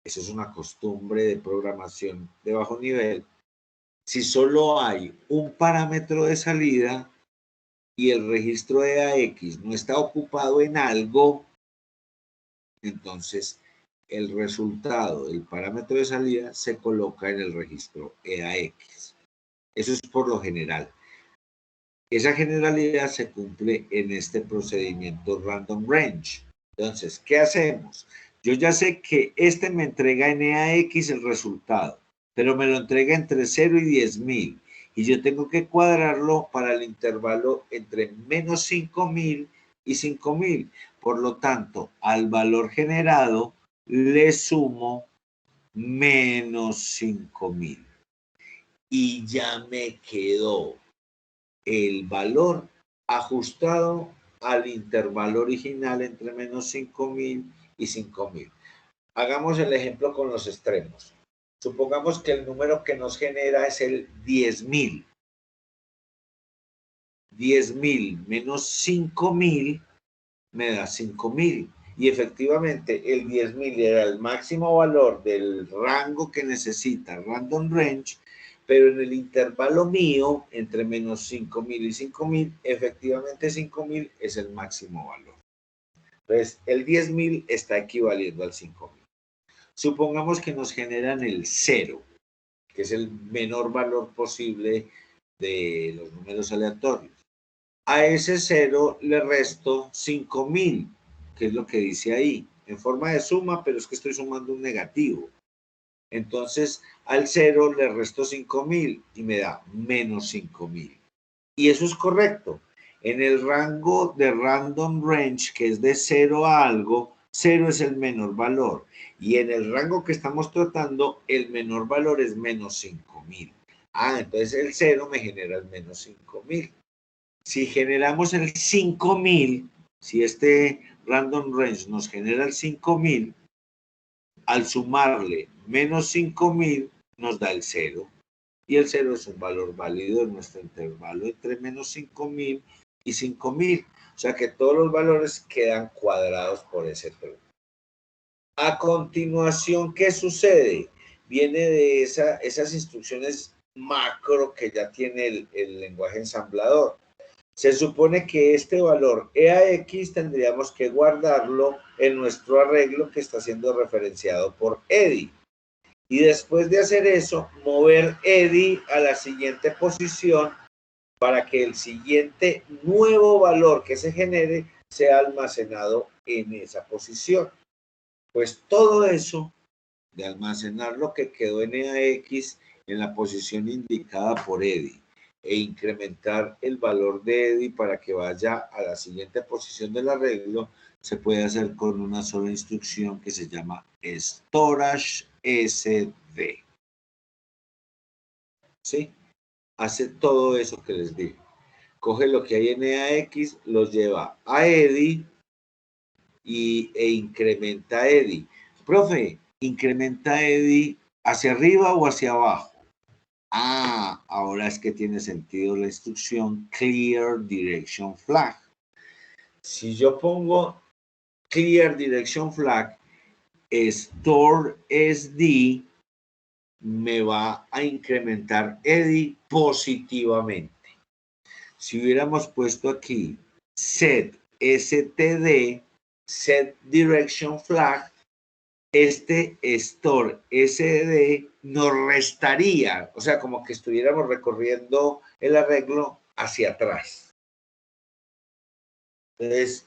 eso es una costumbre de programación de bajo nivel, si solo hay un parámetro de salida y el registro EAX no está ocupado en algo, entonces el resultado del parámetro de salida se coloca en el registro EAX. Eso es por lo general. Esa generalidad se cumple en este procedimiento random range. Entonces, ¿qué hacemos? Yo ya sé que este me entrega en EAX el resultado, pero me lo entrega entre 0 y 10.000. Y yo tengo que cuadrarlo para el intervalo entre menos 5.000 y 5.000. Por lo tanto, al valor generado le sumo menos 5.000. Y ya me quedó el valor ajustado al intervalo original entre menos 5000 y 5000. Hagamos el ejemplo con los extremos. Supongamos que el número que nos genera es el 10.000. 10.000 menos 5.000 me da 5.000. Y efectivamente el 10.000 era el máximo valor del rango que necesita Random Range, pero en el intervalo mío, entre menos 5.000 y 5.000, efectivamente 5.000 es el máximo valor. Entonces, el 10.000 está equivaliendo al 5.000. Supongamos que nos generan el 0, que es el menor valor posible de los números aleatorios. A ese 0 le resto 5.000, que es lo que dice ahí, en forma de suma, pero es que estoy sumando un negativo. Entonces, al 0 le resto 5.000 y me da menos 5.000. Y eso es correcto. En el rango de Random Range, que es de 0 a algo, 0 es el menor valor. Y en el rango que estamos tratando, el menor valor es menos 5.000. Entonces el 0 me genera el menos 5.000. Si generamos el 5.000, si este Random Range nos genera el 5.000, al sumarle menos 5.000 nos da el 0. Y el 0 es un valor válido en nuestro intervalo entre menos 5.000 y 5.000. O sea que todos los valores quedan cuadrados por ese término. A continuación, ¿qué sucede? Viene de esas instrucciones macro que ya tiene el lenguaje ensamblador. Se supone que este valor EAX tendríamos que guardarlo en nuestro arreglo que está siendo referenciado por EDI. Y después de hacer eso, mover EDI a la siguiente posición para que el siguiente nuevo valor que se genere sea almacenado en esa posición. Pues todo eso de almacenar lo que quedó en EAX en la posición indicada por EDI e incrementar el valor de EDI para que vaya a la siguiente posición del arreglo, se puede hacer con una sola instrucción que se llama Storage SD. ¿Sí? Hace todo eso que les digo. Coge lo que hay en EAX, los lleva a EDI e incrementa EDI. Profe, ¿incrementa EDI hacia arriba o hacia abajo? Ahora es que tiene sentido la instrucción Clear Direction Flag. Si yo pongo Clear Direction Flag, Store SD me va a incrementar EDI positivamente. Si hubiéramos puesto aquí Set STD, Set Direction Flag, este Store SD nos restaría, o sea, como que estuviéramos recorriendo el arreglo hacia atrás. Entonces,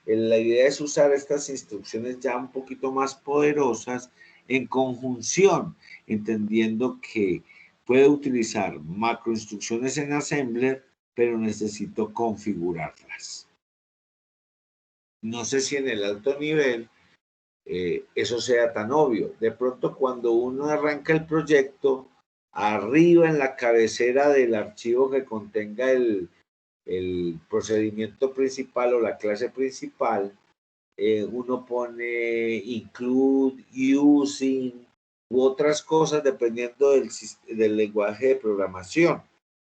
la idea es usar estas instrucciones ya un poquito más poderosas en conjunción, entendiendo que puedo utilizar macroinstrucciones en Assembler, pero necesito configurarlas. No sé si en el alto nivel eso sea tan obvio. De pronto, cuando uno arranca el proyecto, arriba en la cabecera del archivo que contenga el procedimiento principal o la clase principal, uno pone include, using u otras cosas dependiendo del lenguaje de programación.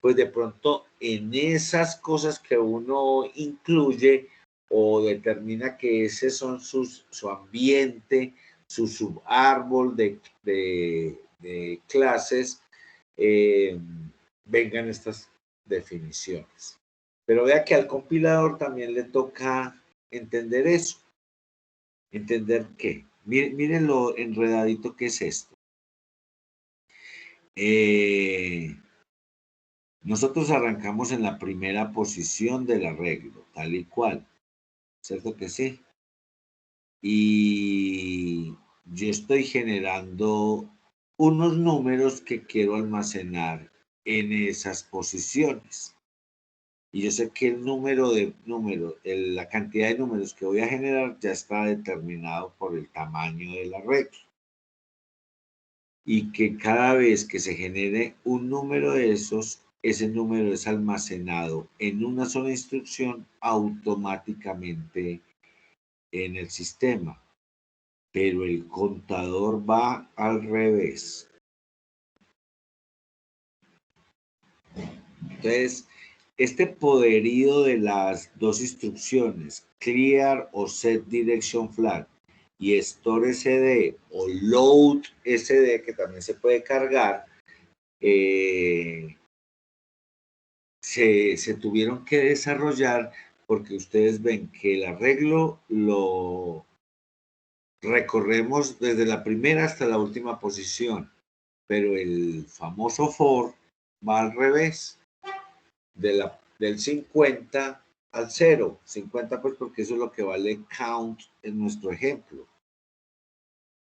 Pues de pronto en esas cosas que uno incluye o determina que ese son su ambiente, su subárbol de clases, vengan estas definiciones. Pero vea que al compilador también le toca entender eso. ¿Entender qué? Miren lo enredadito que es esto. Nosotros arrancamos en la primera posición del arreglo, tal y cual. ¿Cierto que sí? Y yo estoy generando unos números que quiero almacenar en esas posiciones. Y yo sé que la cantidad de números que voy a generar ya está determinado por el tamaño del arreglo. Y que cada vez que se genere un número de esos, ese número es almacenado en una sola instrucción automáticamente en el sistema, pero el contador va al revés. Entonces, este poderío de las dos instrucciones, clear o set direction flag y store sd o load sd, que también se puede cargar, se tuvieron que desarrollar porque ustedes ven que el arreglo lo recorremos desde la primera hasta la última posición, pero el famoso for va al revés, del 50 al 0. 50 pues porque eso es lo que vale count en nuestro ejemplo.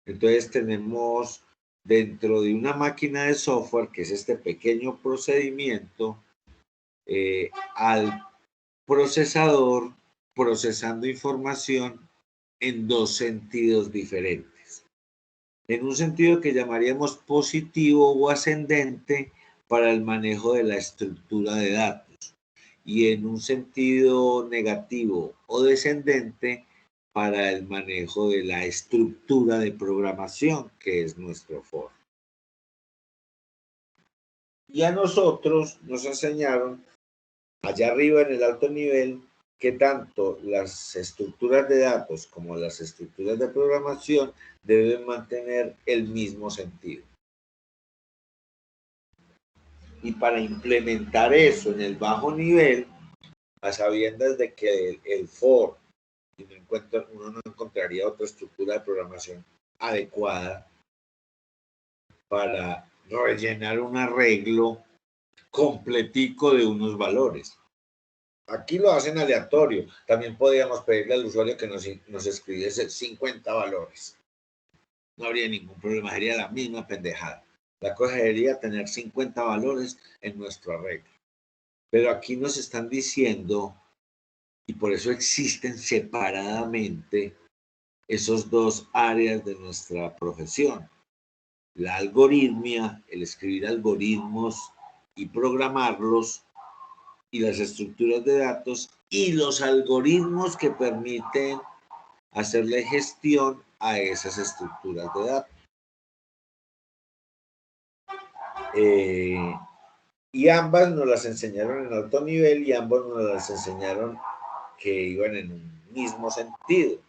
Entonces tenemos dentro de una máquina de software, que es este pequeño procedimiento, al procesador procesando información en dos sentidos diferentes. En un sentido que llamaríamos positivo o ascendente para el manejo de la estructura de datos, y en un sentido negativo o descendente para el manejo de la estructura de programación, que es nuestro for. Y a nosotros nos enseñaron allá arriba en el alto nivel que tanto las estructuras de datos como las estructuras de programación deben mantener el mismo sentido. Y para implementar eso en el bajo nivel, a sabiendas de que el for, uno no encontraría otra estructura de programación adecuada para rellenar un arreglo completico de unos valores. Aquí lo hacen aleatorio. También podríamos pedirle al usuario que nos escribiese 50 valores. No habría ningún problema, sería la misma pendejada. La cosa sería tener 50 valores en nuestro arreglo. Pero aquí nos están diciendo, y por eso existen separadamente esos dos áreas de nuestra profesión. La algoritmia, el escribir algoritmos y programarlos, y las estructuras de datos y los algoritmos que permiten hacerle gestión a esas estructuras de datos. Y ambas nos las enseñaron en alto nivel y ambos nos las enseñaron que iban en un mismo sentido.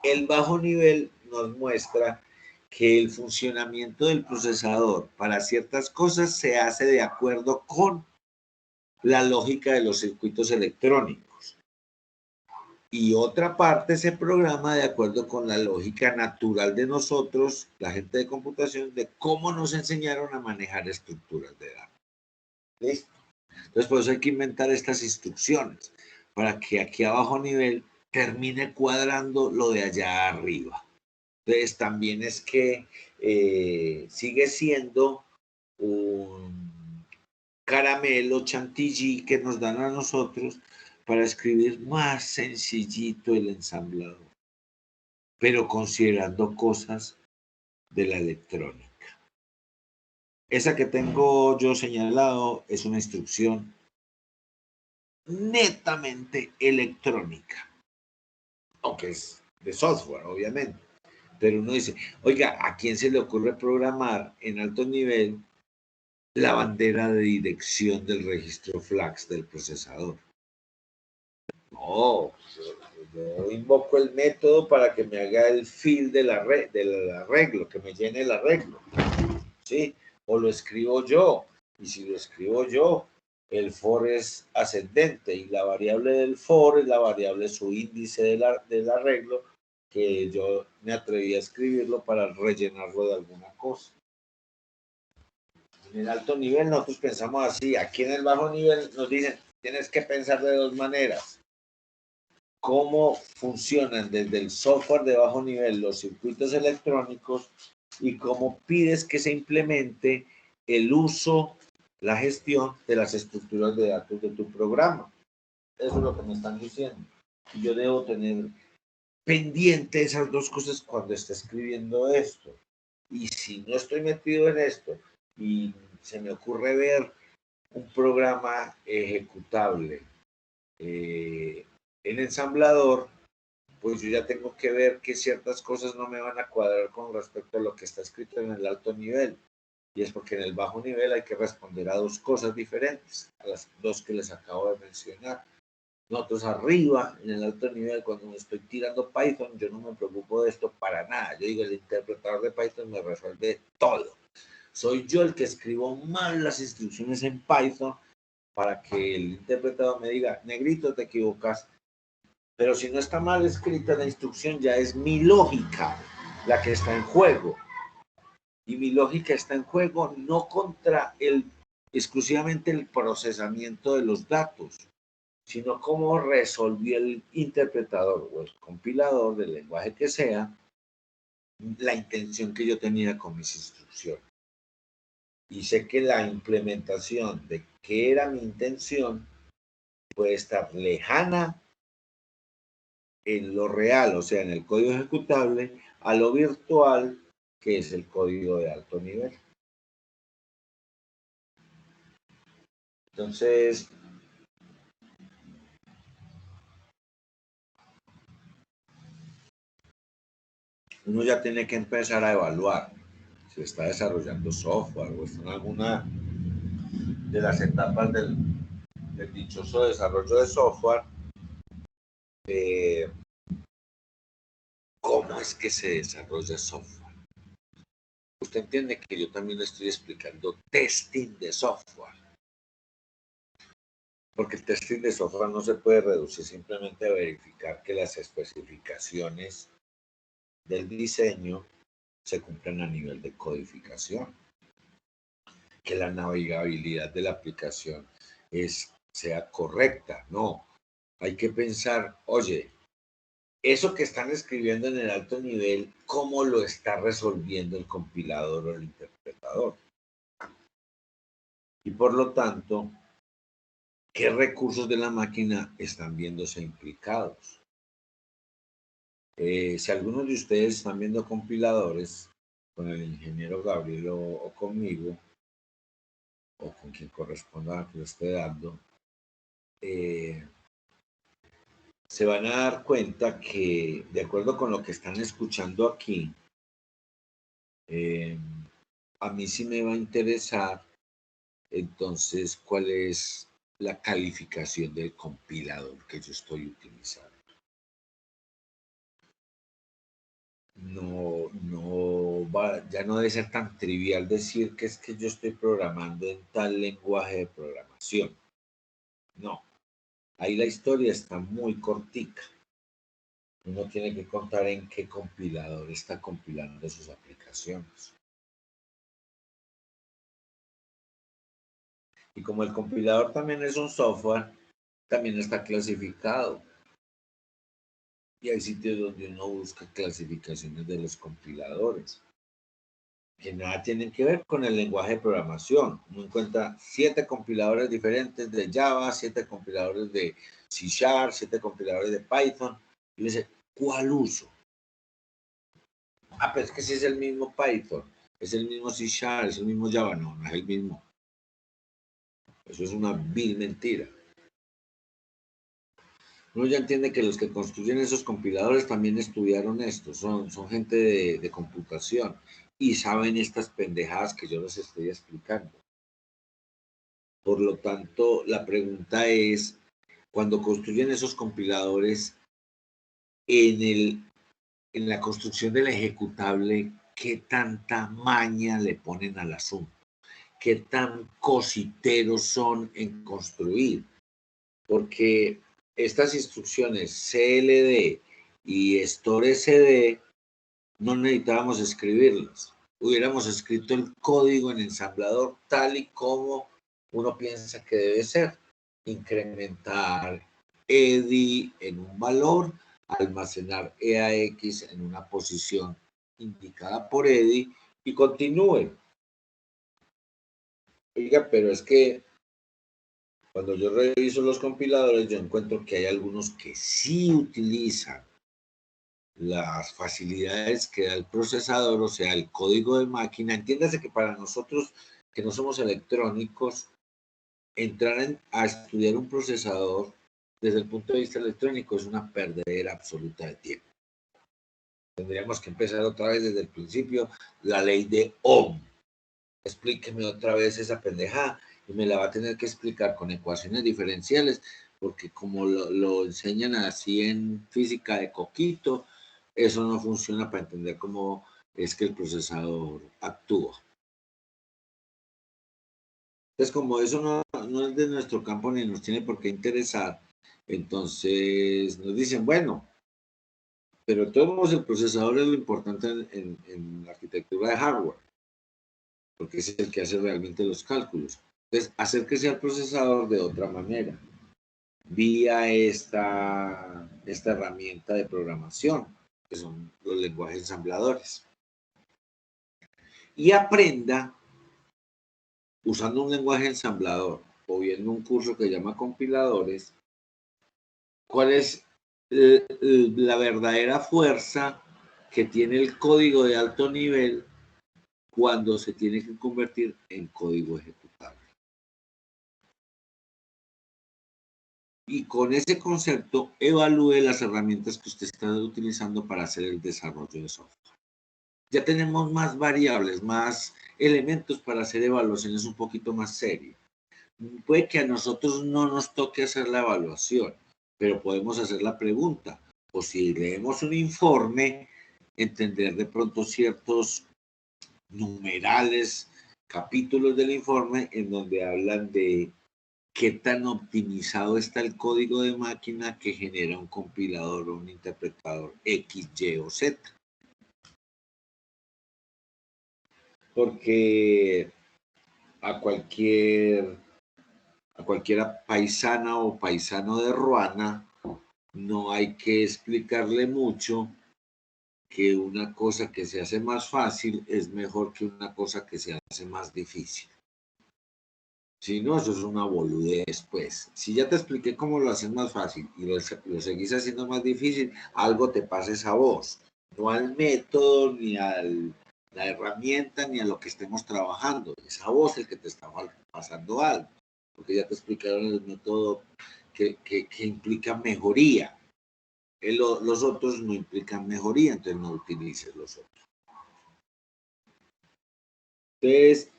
El bajo nivel nos muestra que el funcionamiento del procesador para ciertas cosas se hace de acuerdo con la lógica de los circuitos electrónicos. Y otra parte se programa de acuerdo con la lógica natural de nosotros, la gente de computación, de cómo nos enseñaron a manejar estructuras de datos. ¿Listo? Entonces, por eso hay que inventar estas instrucciones, para que aquí a bajo nivel termine cuadrando lo de allá arriba. Entonces, también es que sigue siendo un caramelo chantilly que nos dan a nosotros para escribir más sencillito el ensamblador, pero considerando cosas de la electrónica. Esa que tengo yo señalado es una instrucción netamente electrónica, aunque es de software, obviamente. Pero uno dice, oiga, ¿a quién se le ocurre programar en alto nivel la bandera de dirección del registro flags del procesador? No, yo invoco el método para que me haga el fill del arreglo, que me llene el arreglo, ¿sí? O lo escribo yo, y si lo escribo yo, el for es ascendente, y la variable del for es la variable su índice del arreglo, que yo me atreví a escribirlo para rellenarlo de alguna cosa. En el alto nivel nosotros pensamos así, aquí en el bajo nivel nos dicen, tienes que pensar de dos maneras. Cómo funcionan desde el software de bajo nivel los circuitos electrónicos y cómo pides que se implemente el uso, la gestión de las estructuras de datos de tu programa. Eso es lo que me están diciendo. Y yo debo tener pendiente esas dos cosas cuando esté escribiendo esto. Y si no estoy metido en esto y se me ocurre ver un programa ejecutable en ensamblador, pues yo ya tengo que ver que ciertas cosas no me van a cuadrar con respecto a lo que está escrito en el alto nivel. Y es porque en el bajo nivel hay que responder a dos cosas diferentes, a las dos que les acabo de mencionar. Nosotros arriba, en el alto nivel, cuando me estoy tirando Python, yo no me preocupo de esto para nada. Yo digo, el interpretador de Python me resuelve todo. Soy yo el que escribo mal las instrucciones en Python para que el interpretador me diga, negrito, te equivocas. Pero si no está mal escrita la instrucción, ya es mi lógica la que está en juego. Y mi lógica está en juego no contra exclusivamente el procesamiento de los datos, sino cómo resolvió el interpretador o el compilador del lenguaje que sea la intención que yo tenía con mis instrucciones. Y sé que la implementación de qué era mi intención puede estar lejana en lo real, o sea, en el código ejecutable, a lo virtual, que es el código de alto nivel. Entonces, uno ya tiene que empezar a evaluar si está desarrollando software o está en alguna de las etapas del dichoso desarrollo de software, cómo es que se desarrolla software. Usted entiende que yo también le estoy explicando testing de software, porque el testing de software no se puede reducir simplemente a verificar que las especificaciones del diseño se cumplan a nivel de codificación, que la navegabilidad de la aplicación sea correcta. No, hay que pensar, oye, eso que están escribiendo en el alto nivel, ¿cómo lo está resolviendo el compilador o el interpretador? Y por lo tanto, ¿qué recursos de la máquina están viéndose implicados? Si algunos de ustedes están viendo compiladores con el ingeniero Gabriel o conmigo, o con quien corresponda a que lo esté dando, se van a dar cuenta que, de acuerdo con lo que están escuchando aquí, a mí sí me va a interesar entonces cuál es la calificación del compilador que yo estoy utilizando. Ya no debe ser tan trivial decir que es que yo estoy programando en tal lenguaje de programación. No, ahí la historia está muy cortica. Uno tiene que contar en qué compilador está compilando sus aplicaciones. Y como el compilador también es un software, también está clasificado. Y hay sitios donde uno busca clasificaciones de los compiladores, que nada tienen que ver con el lenguaje de programación. Uno encuentra 7 compiladores diferentes de Java, 7 compiladores de C#, 7 compiladores de Python. Y dice, ¿cuál uso? Pero es que si es el mismo Python, es el mismo C#, es el mismo Java. No, no es el mismo. Eso es una vil mentira. Uno ya entiende que los que construyen esos compiladores también estudiaron esto, son gente de computación y saben estas pendejadas que yo les estoy explicando. Por lo tanto, la pregunta es, cuando construyen esos compiladores, en la construcción del ejecutable, ¿qué tanta maña le ponen al asunto? ¿Qué tan cositeros son en construir? Porque estas instrucciones CLD y STORE-CD no necesitábamos escribirlas. Hubiéramos escrito el código en ensamblador tal y como uno piensa que debe ser. Incrementar EDI en un valor, almacenar EAX en una posición indicada por EDI y continúe. Oiga, pero es que cuando yo reviso los compiladores, yo encuentro que hay algunos que sí utilizan las facilidades que da el procesador, o sea, el código de máquina. Entiéndase que para nosotros que no somos electrónicos, entrar a estudiar un procesador desde el punto de vista electrónico es una perdedera absoluta de tiempo. Tendríamos que empezar otra vez desde el principio, la ley de Ohm. Explíqueme otra vez esa pendejada y me la va a tener que explicar con ecuaciones diferenciales, porque como lo enseñan así en física de coquito, eso no funciona para entender cómo es que el procesador actúa. Entonces, como eso no es de nuestro campo ni nos tiene por qué interesar, entonces nos dicen, bueno, pero de todos modos el procesador es lo importante en la arquitectura de hardware, porque es el que hace realmente los cálculos. Entonces, acérquese al procesador de otra manera, vía esta herramienta de programación, que son los lenguajes ensambladores. Y aprenda, usando un lenguaje ensamblador o viendo un curso que llama compiladores, cuál es la verdadera fuerza que tiene el código de alto nivel cuando se tiene que convertir en código ejecutable. Y con ese concepto, evalúe las herramientas que usted está utilizando para hacer el desarrollo de software. Ya tenemos más variables, más elementos para hacer evaluaciones un poquito más serias. Puede que a nosotros no nos toque hacer la evaluación, pero podemos hacer la pregunta. O si leemos un informe, entender de pronto ciertos numerales, capítulos del informe en donde hablan de qué tan optimizado está el código de máquina que genera un compilador o un interpretador X, Y o Z. Porque a cualquiera paisana o paisano de Ruana no hay que explicarle mucho que una cosa que se hace más fácil es mejor que una cosa que se hace más difícil. Si no, eso es una boludez, pues. Si ya te expliqué cómo lo haces más fácil y lo seguís haciendo más difícil, algo te pasa esa voz. No al método, ni a la herramienta, ni a lo que estemos trabajando. Esa voz es el que te está pasando algo. Porque ya te explicaron el método que implica mejoría. Los otros no implican mejoría, entonces no utilices los otros. Entonces,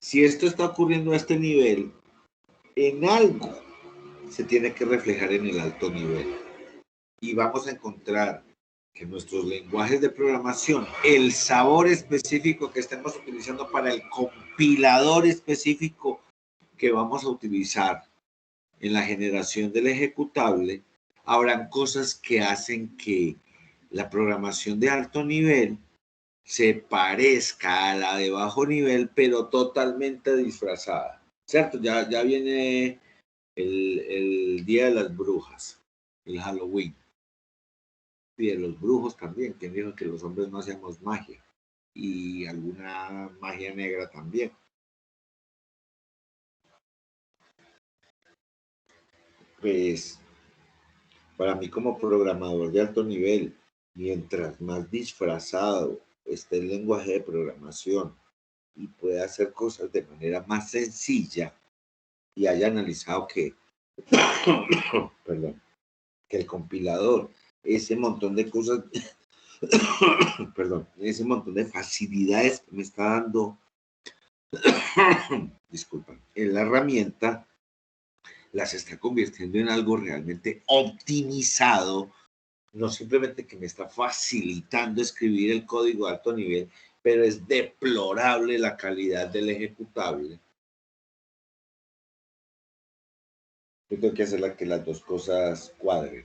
si esto está ocurriendo a este nivel, en algo se tiene que reflejar en el alto nivel. Y vamos a encontrar que nuestros lenguajes de programación, el sabor específico que estemos utilizando para el compilador específico que vamos a utilizar en la generación del ejecutable, habrán cosas que hacen que la programación de alto nivel se parezca a la de bajo nivel, pero totalmente disfrazada. ¿Cierto? Ya viene el Día de las Brujas, el Halloween. Y de los brujos también, quien dijo que los hombres no hacíamos magia. Y alguna magia negra también. Pues, para mí como programador de alto nivel, mientras más disfrazado esté el lenguaje de programación y pueda hacer cosas de manera más sencilla y haya analizado que, perdón, que el compilador, ese montón de cosas, perdón, ese montón de facilidades que me está dando, disculpa, en la herramienta, las está convirtiendo en algo realmente optimizado, no simplemente que me está facilitando escribir el código a alto nivel, pero es deplorable la calidad del ejecutable. Yo tengo que hacer que las dos cosas cuadren.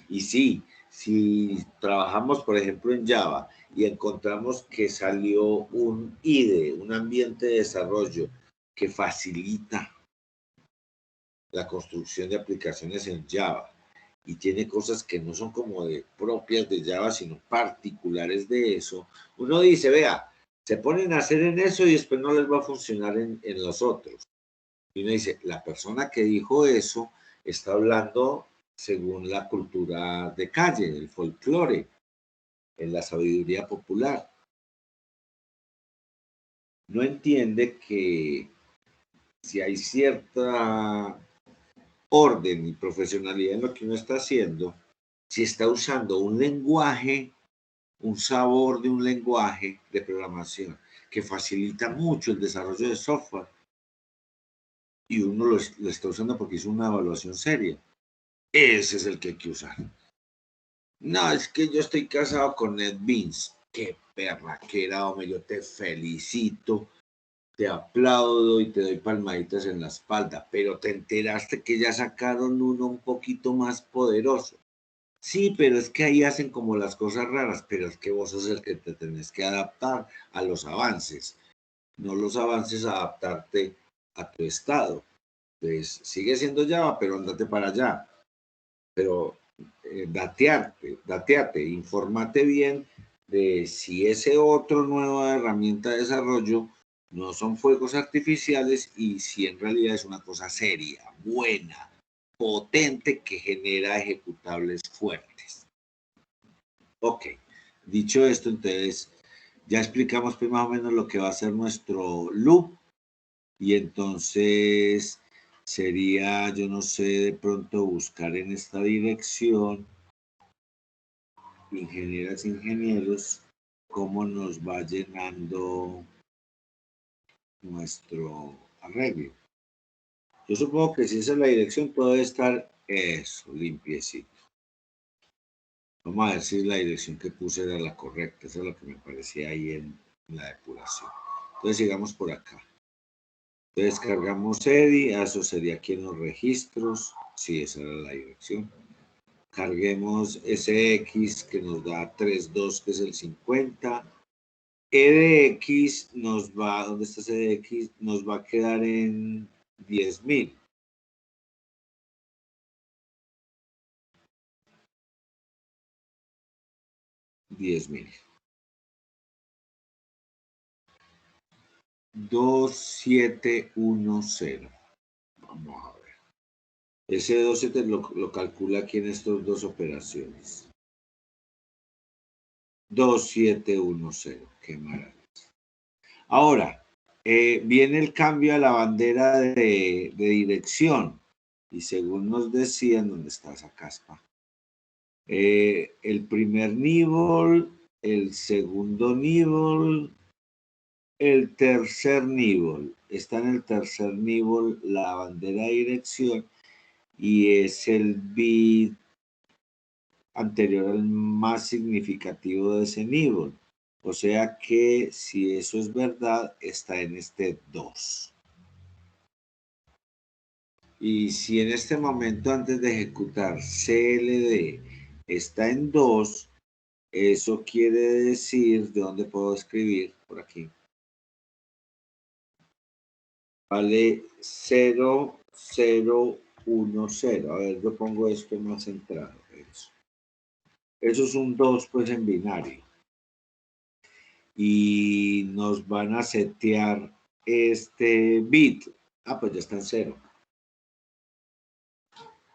Y sí, si trabajamos, por ejemplo, en Java y encontramos que salió un IDE, un ambiente de desarrollo que facilita la construcción de aplicaciones en Java y tiene cosas que no son como de propias de Java, sino particulares de eso, uno dice, vea, se ponen a hacer en eso y después no les va a funcionar en los otros. Y uno dice, la persona que dijo eso está hablando según la cultura de calle, el folclore, en la sabiduría popular. No entiende que si hay cierta orden y profesionalidad en lo que uno está haciendo, si está usando un lenguaje, un sabor de un lenguaje de programación que facilita mucho el desarrollo de software y uno lo está usando porque hizo una evaluación seria, ese es el que hay que usar. No, es que yo estoy casado con NetBeans. Qué perraquera, hombre, yo te felicito, te aplaudo y te doy palmaditas en la espalda, pero te enteraste que ya sacaron uno un poquito más poderoso. Sí, pero es que ahí hacen como las cosas raras, pero es que vos sos el que te tenés que adaptar a los avances, no los avances a adaptarte a tu estado. Pues sigue siendo Java, pero andate para allá. Pero dateate, informate bien de si ese otro nueva herramienta de desarrollo no son fuegos artificiales y si en realidad es una cosa seria, buena, potente que genera ejecutables fuertes. Ok, dicho esto, entonces ya explicamos pues más o menos lo que va a ser nuestro loop y entonces sería, yo no sé, de pronto buscar en esta dirección, ingenieras, ingenieros, cómo nos va llenando nuestro arreglo. Yo supongo que si esa es la dirección, todo debe estar eso, limpiecito. Vamos a ver si la dirección que puse era la correcta. Eso es lo que me parecía ahí en la depuración. Entonces sigamos por acá. Entonces cargamos EDI, eso sería aquí en los registros. Sí, esa era la dirección. Carguemos SX que nos da 3.2, que es el 50. EDX nos va, ¿dónde está EDX? Nos va a quedar en 10.000. $10.000. 2710. Vamos a ver. Ese 27 lo calcula aquí en estas dos operaciones. 2710. Qué maravilla. Ahora, viene el cambio a la bandera de dirección. Y según nos decían, ¿dónde está esa caspa? El primer nivel, el segundo nivel, el tercer nivel. Está en el tercer nivel la bandera de dirección y es el bit anterior al más significativo de ese nivel. O sea que si eso es verdad, está en este 2. Y si en este momento antes de ejecutar CLD está en 2, eso quiere decir, ¿de dónde puedo escribir? Por aquí. Vale 0010. A ver, yo pongo esto más centrado. Eso es un 2 pues en binario. Y nos van a setear este bit. Ah, pues ya está en 0.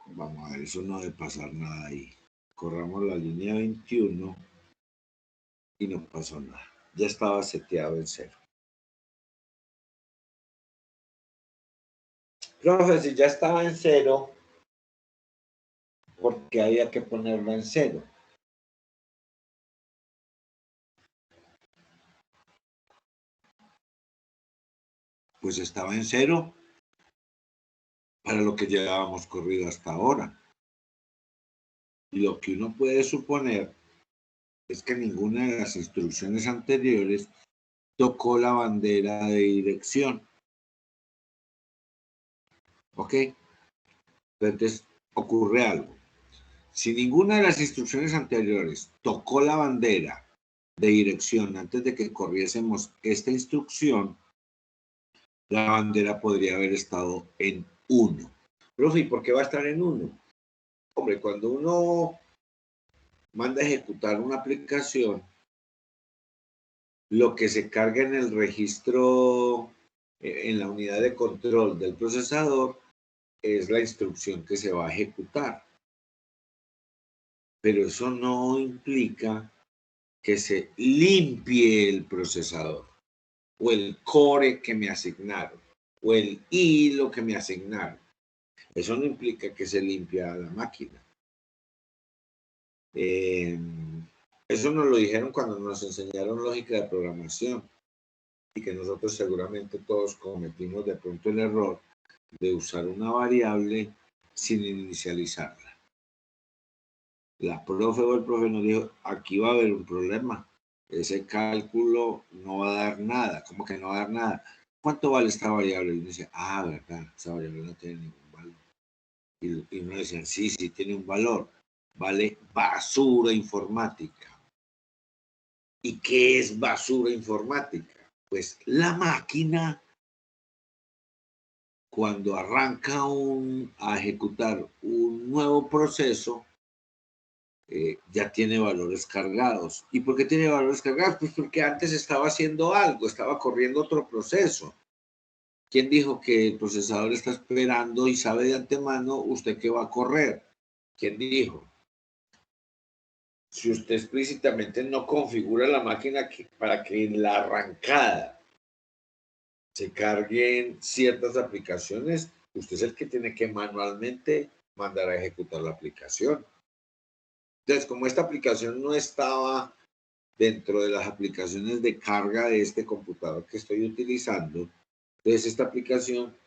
Vamos a ver, eso no debe pasar nada ahí. Corramos la línea 21 y no pasó nada. Ya estaba seteado en 0. Profe, si ya estaba en 0, ¿por qué había que ponerlo en 0? Pues estaba en 0 para lo que llevábamos corrido hasta ahora. Y lo que uno puede suponer es que ninguna de las instrucciones anteriores tocó la bandera de dirección. ¿Ok? Entonces ocurre algo. Si ninguna de las instrucciones anteriores tocó la bandera de dirección antes de que corriésemos esta instrucción, la bandera podría haber estado en 1. Profe, ¿y por qué va a estar en 1? Hombre, cuando uno manda a ejecutar una aplicación, lo que se carga en el registro, en la unidad de control del procesador, es la instrucción que se va a ejecutar. Pero eso no implica que se limpie el procesador o el core que me asignaron o el hilo que me asignaron. Eso no implica que se limpia la máquina. Eso nos lo dijeron cuando nos enseñaron lógica de programación y que nosotros seguramente todos cometimos de pronto el error de usar una variable sin inicializarla. La profe o el profe nos dijo, aquí va a haber un problema. Ese cálculo no va a dar nada. ¿Cómo que no va a dar nada? ¿Cuánto vale esta variable? Y uno dice, verdad, esta variable no tiene ningún valor. Y uno decía, sí, tiene un valor. Vale basura informática. ¿Y qué es basura informática? Pues la máquina, cuando arranca a ejecutar un nuevo proceso, ya tiene valores cargados. ¿Y por qué tiene valores cargados? Pues porque antes estaba haciendo algo, estaba corriendo otro proceso. ¿Quién dijo que el procesador está esperando y sabe de antemano usted qué va a correr? ¿Quién dijo? Si usted explícitamente no configura la máquina para que en la arrancada se carguen ciertas aplicaciones, usted es el que tiene que manualmente mandar a ejecutar la aplicación. Entonces, como esta aplicación no estaba dentro de las aplicaciones de carga de este computador que estoy utilizando, entonces esta aplicación,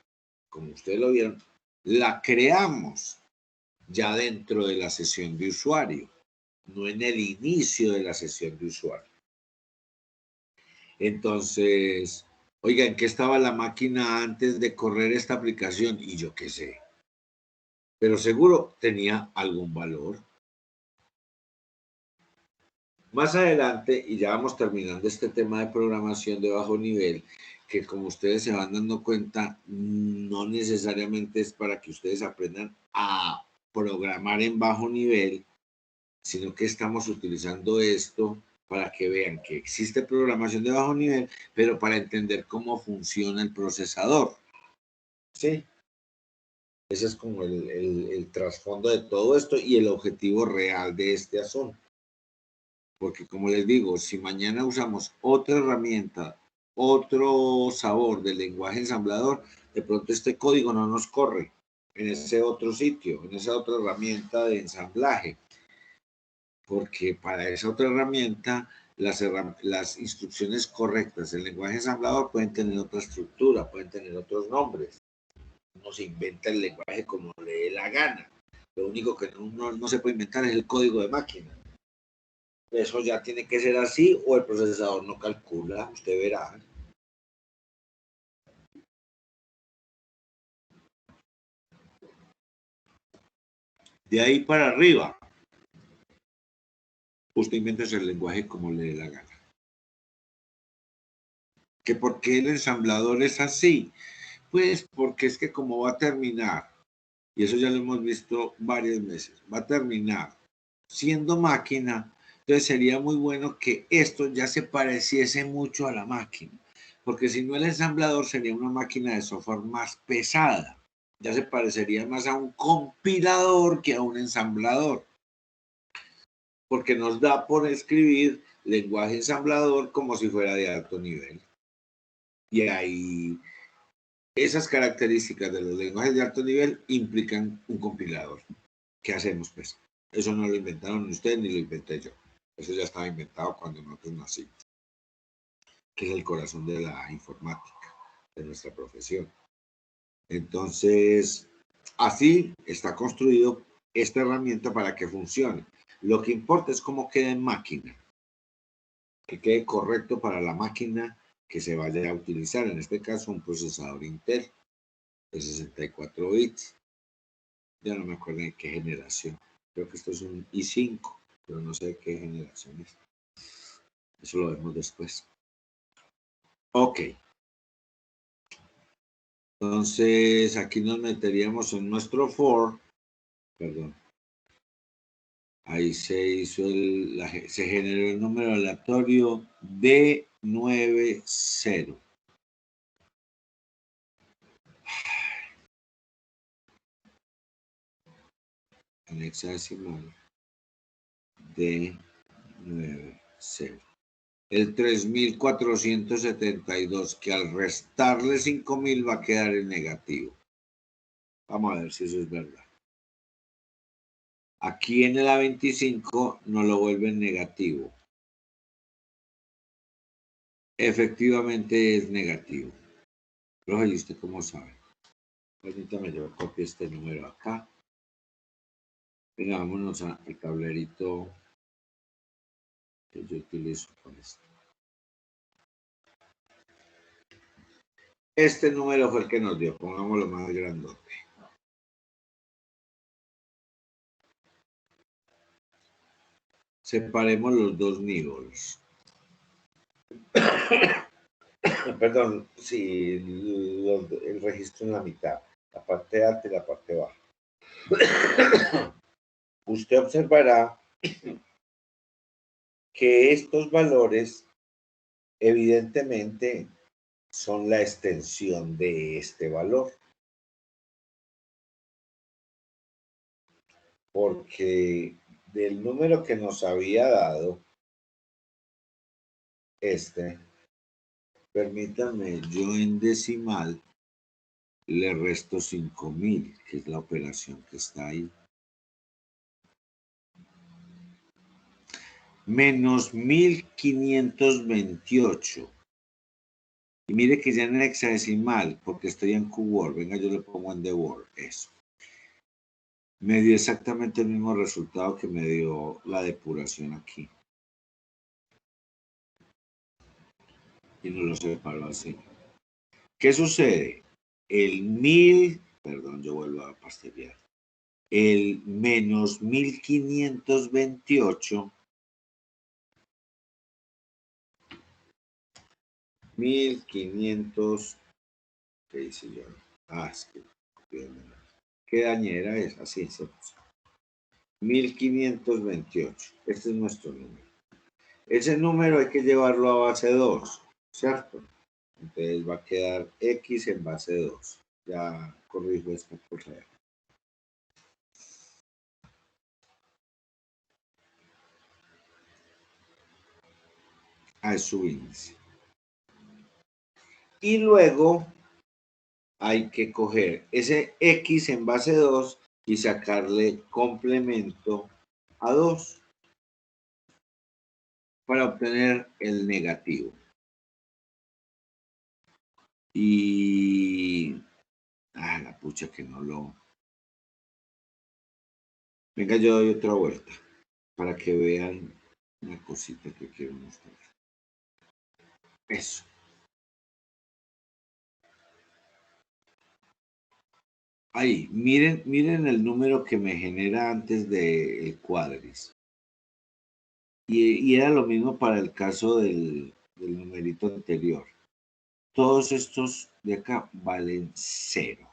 como ustedes lo vieron, la creamos ya dentro de la sesión de usuario, no en el inicio de la sesión de usuario. Entonces, oiga, ¿en qué estaba la máquina antes de correr esta aplicación? Y yo qué sé. Pero seguro tenía algún valor. Más adelante, y ya vamos terminando este tema de programación de bajo nivel, que como ustedes se van dando cuenta, no necesariamente es para que ustedes aprendan a programar en bajo nivel, sino que estamos utilizando esto para que vean que existe programación de bajo nivel, pero para entender cómo funciona el procesador. ¿Sí? Ese es como el trasfondo de todo esto y el objetivo real de este asunto. Porque como les digo, si mañana usamos otra herramienta, otro sabor del lenguaje ensamblador, de pronto este código no nos corre en ese otro sitio, en esa otra herramienta de ensamblaje. Porque para esa otra herramienta, las instrucciones correctas del lenguaje ensamblador pueden tener otra estructura, pueden tener otros nombres. Uno se inventa el lenguaje como le dé la gana. Lo único que no se puede inventar es el código de máquina. Eso ya tiene que ser así o el procesador no calcula, usted verá. De ahí para arriba, usted inventa el lenguaje como le dé la gana. ¿Que por qué el ensamblador es así? Pues porque es que como va a terminar, y eso ya lo hemos visto varias veces, va a terminar siendo máquina, entonces sería muy bueno que esto ya se pareciese mucho a la máquina, porque si no el ensamblador sería una máquina de software más pesada, ya se parecería más a un compilador que a un ensamblador, porque nos da por escribir lenguaje ensamblador como si fuera de alto nivel. Y ahí esas características de los lenguajes de alto nivel implican un compilador. ¿Qué hacemos, pues? Eso no lo inventaron ustedes ni lo inventé yo. Eso ya estaba inventado cuando nosotros nacimos, que es el corazón de la informática, de nuestra profesión. Entonces, así está construido esta herramienta para que funcione. Lo que importa es cómo quede en máquina, que quede correcto para la máquina que se vaya a utilizar, en este caso un procesador Intel de 64 bits. Ya no me acuerdo de qué generación. Creo que esto es un i5, pero no sé de qué generación es. Eso lo vemos después. Ok. Entonces, aquí nos meteríamos en nuestro for. Perdón. Ahí se hizo se generó el número aleatorio D90. En hexadecimal D90. el 3.472, que al restarle 5.000 va a quedar en negativo. Vamos a ver si eso es verdad. Aquí en el A25 nos lo vuelven negativo. Efectivamente es negativo. Pero ¿y usted cómo sabe? Permítame, yo copio este número acá. Venga, vámonos al tablerito que yo utilizo con esto. Este número fue el que nos dio, pongámoslo más grandote. Separemos los dos niveles. Perdón, sí, el registro en la mitad, la parte alta y la parte baja. Usted observará que estos valores evidentemente son la extensión de este valor. Porque del número que nos había dado, permítanme, yo en decimal le resto 5.000, que es la operación que está ahí. Menos 1.528. Y mire que ya en el hexadecimal, porque estoy en QWord, venga, yo le pongo en The Word, eso. Me dio exactamente el mismo resultado que me dio la depuración aquí. Y no lo separo así. ¿Qué sucede? El 1.000, perdón, yo vuelvo a pastelear. El menos 1.528. 1.500, ¿qué hice yo? Es que qué dañera es, así se puso. 1.528, este es nuestro número. Ese número hay que llevarlo a base 2, ¿cierto? Entonces va a quedar X en base 2. Ya corrijo esta cosa. Es su índice. Y luego hay que coger ese X en base 2 y sacarle complemento a 2 para obtener el negativo. Y... la pucha que no lo... Venga, yo doy otra vuelta para que vean una cosita que quiero mostrar. Eso. Ahí, miren el número que me genera antes del cuadris. Y era lo mismo para el caso del numerito anterior. Todos estos de acá valen 0.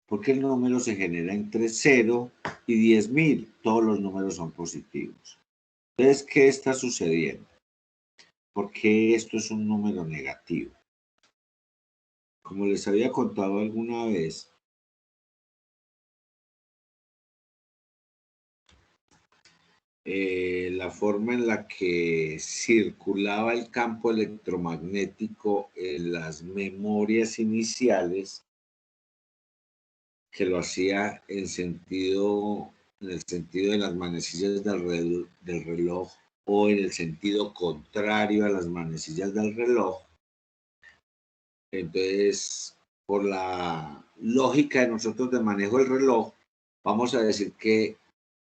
Porque el número se genera entre 0 y 10.000. Todos los números son positivos. Entonces, ¿qué está sucediendo? Porque esto es un número negativo. Como les había contado alguna vez, la forma en la que circulaba el campo electromagnético en las memorias iniciales, que lo hacía en el sentido de las manecillas del reloj o en el sentido contrario a las manecillas del reloj. Entonces, por la lógica de nosotros de manejo del reloj, vamos a decir que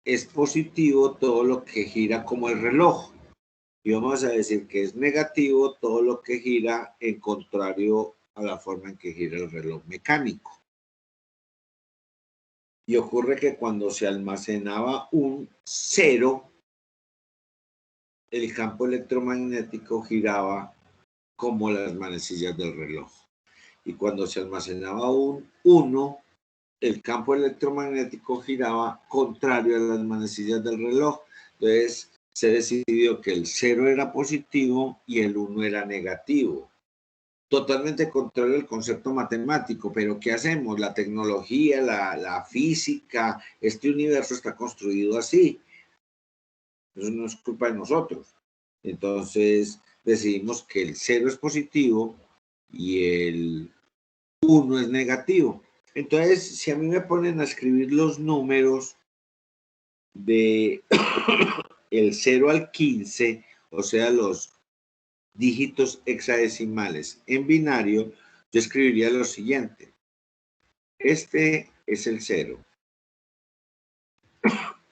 es positivo todo lo que gira como el reloj. Y vamos a decir que es negativo todo lo que gira en contrario a la forma en que gira el reloj mecánico. Y ocurre que cuando se almacenaba un 0, el campo electromagnético giraba como las manecillas del reloj. Y cuando se almacenaba un 1, el campo electromagnético giraba contrario a las manecillas del reloj. Entonces se decidió que el 0 era positivo y el 1 era negativo. Totalmente contrario al concepto matemático, pero ¿qué hacemos? La tecnología, la física, este universo está construido así. Eso no es culpa de nosotros. Entonces decidimos que el 0 es positivo y el 1 es negativo. Entonces, si a mí me ponen a escribir los números de el 0 al 15, o sea, los dígitos hexadecimales en binario, yo escribiría lo siguiente. Este es el 0.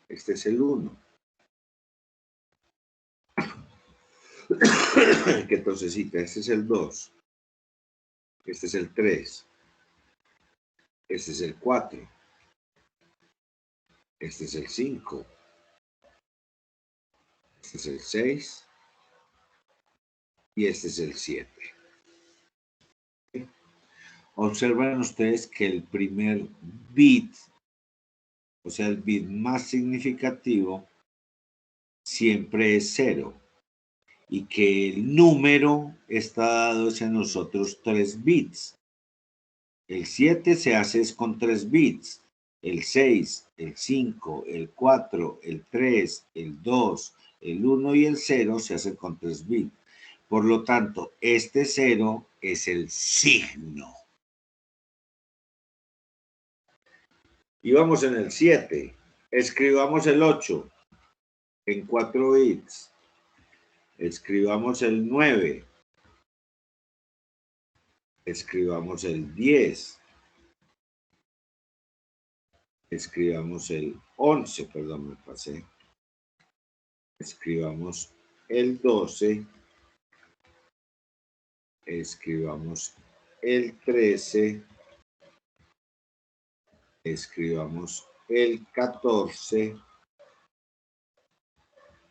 Este es el 1. Qué tosecita. Este es el 2. Este es el 3. Este es el 4. Este es el 5. Este es el 6. Y este es el 7. Observen ustedes que el primer bit, o sea, el bit más significativo, siempre es 0. Y que el número está dado en los otros 3 bits. El 7 se hace con 3 bits. El 6, el 5, el 4, el 3, el 2, el 1 y el 0 se hacen con 3 bits. Por lo tanto, este 0 es el signo. Y vamos en el 7. Escribamos el 8 en 4 bits. Escribamos el 9. Escribamos el 10. Escribamos el 11, perdón, me pasé. Escribamos el 12. Escribamos el 13. Escribamos el 14.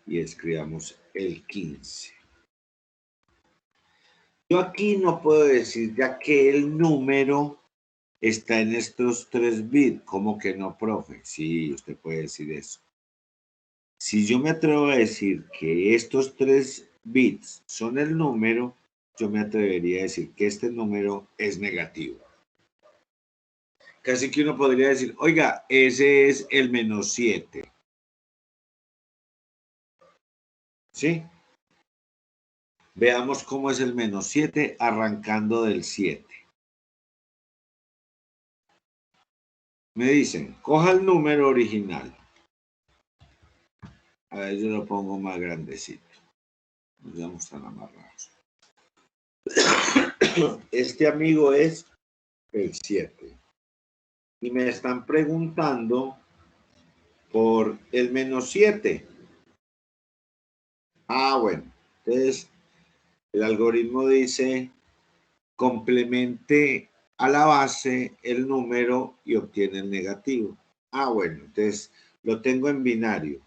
Y escribamos el 15. Yo aquí no puedo decir ya que el número está en estos 3 bits. ¿Cómo que no, profe? Sí, usted puede decir eso. Si yo me atrevo a decir que estos 3 bits son el número, yo me atrevería a decir que este número es negativo. Casi que uno podría decir, oiga, ese es el -7. ¿Sí? Veamos cómo es el -7 arrancando del 7. Me dicen, coja el número original. A ver, yo lo pongo más grandecito. No seamos tan amarrados. Este amigo es el 7. Y me están preguntando por el -7. Ah, bueno. Entonces, el algoritmo dice, complemente a la base el número y obtiene el negativo. Ah, bueno. Entonces, lo tengo en binario.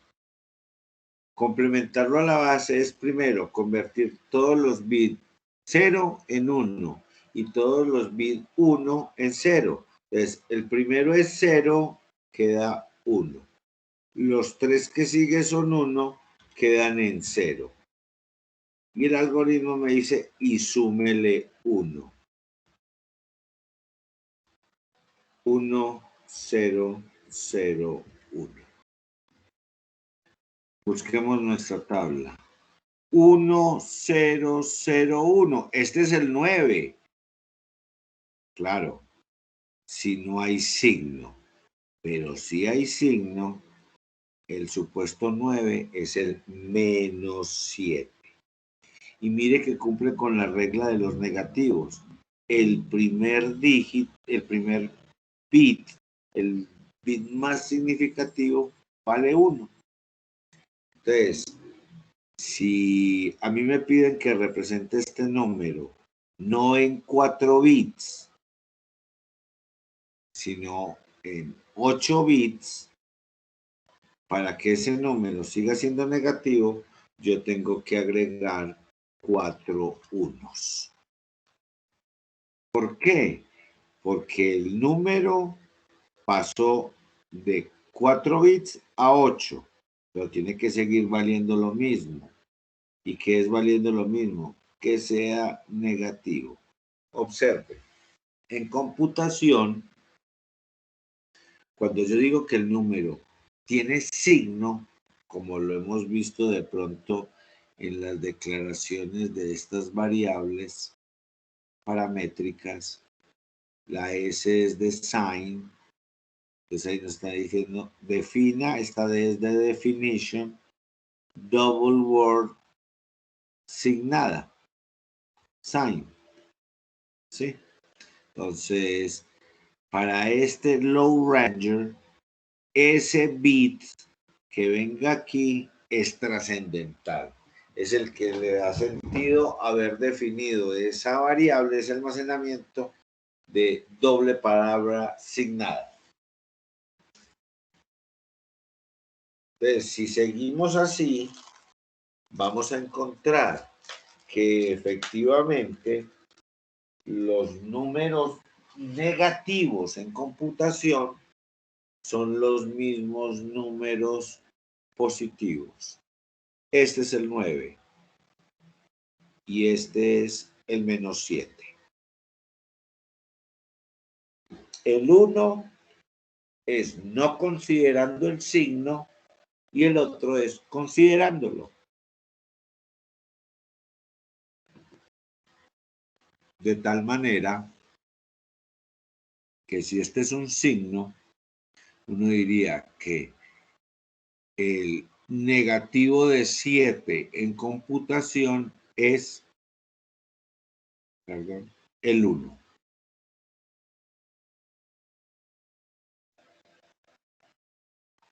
Complementarlo a la base es primero convertir todos los bits 0 en 1 y todos los bits 1 en 0. Entonces, el primero es 0, queda 1. Los 3 que siguen son 1, quedan en 0. Y el algoritmo me dice, y súmele 1. 1, 0, 0, 1. Busquemos nuestra tabla. 1, 0, 0, 1. Este es el 9. Claro, si no hay signo, pero si hay signo, el supuesto 9 es el -7. Y mire que cumple con la regla de los negativos. El primer dígito, el primer bit, el bit más significativo, vale 1. Entonces, si a mí me piden que represente este número no en 4 bits, sino en 8 bits, para que ese número siga siendo negativo, yo tengo que agregar 4 unos. ¿Por qué? Porque el número pasó de 4 bits a 8, pero tiene que seguir valiendo lo mismo. ¿Y qué es valiendo lo mismo? Que sea negativo. Observe, en computación, cuando yo digo que el número tiene signo, como lo hemos visto de pronto en las declaraciones de estas variables paramétricas. La S es de sign, entonces ahí nos está diciendo defina, esta D es de definition, double word signada, sign, ¿sí? Entonces, para este low ranger, ese bit que venga aquí es trascendental. Es el que le da sentido haber definido esa variable, ese almacenamiento de doble palabra signada. Entonces, si seguimos así, vamos a encontrar que efectivamente los números negativos en computación son los mismos números positivos. Este es el 9 y este es el -7. El 1 es no considerando el signo y el otro es considerándolo. De tal manera que si este es un signo, uno diría que el negativo de 7 en computación es, perdón, el 1.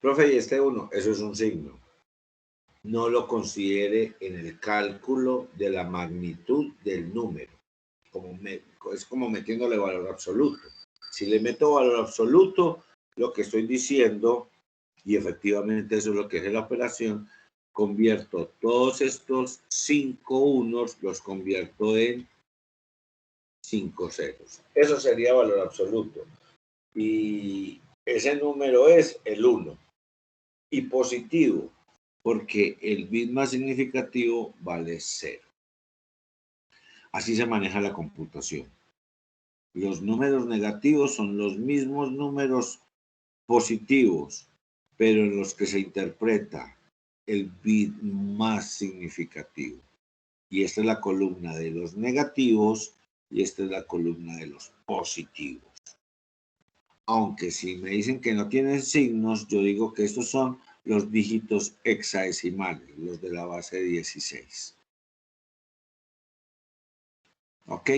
Profe, ¿y este 1? Eso es un signo. No lo considere en el cálculo de la magnitud del número. Es como metiéndole valor absoluto. Si le meto valor absoluto, lo que estoy diciendo, y efectivamente eso es lo que es la operación, convierto todos estos 5 unos, los convierto en 5 ceros. Eso sería valor absoluto. Y ese número es el 1. Y positivo, porque el bit más significativo vale 0. Así se maneja la computación. Los números negativos son los mismos números positivos, pero en los que se interpreta el bit más significativo. Y esta es la columna de los negativos y esta es la columna de los positivos. Aunque si me dicen que no tienen signos, yo digo que estos son los dígitos hexadecimales, los de la base 16. ¿Ok?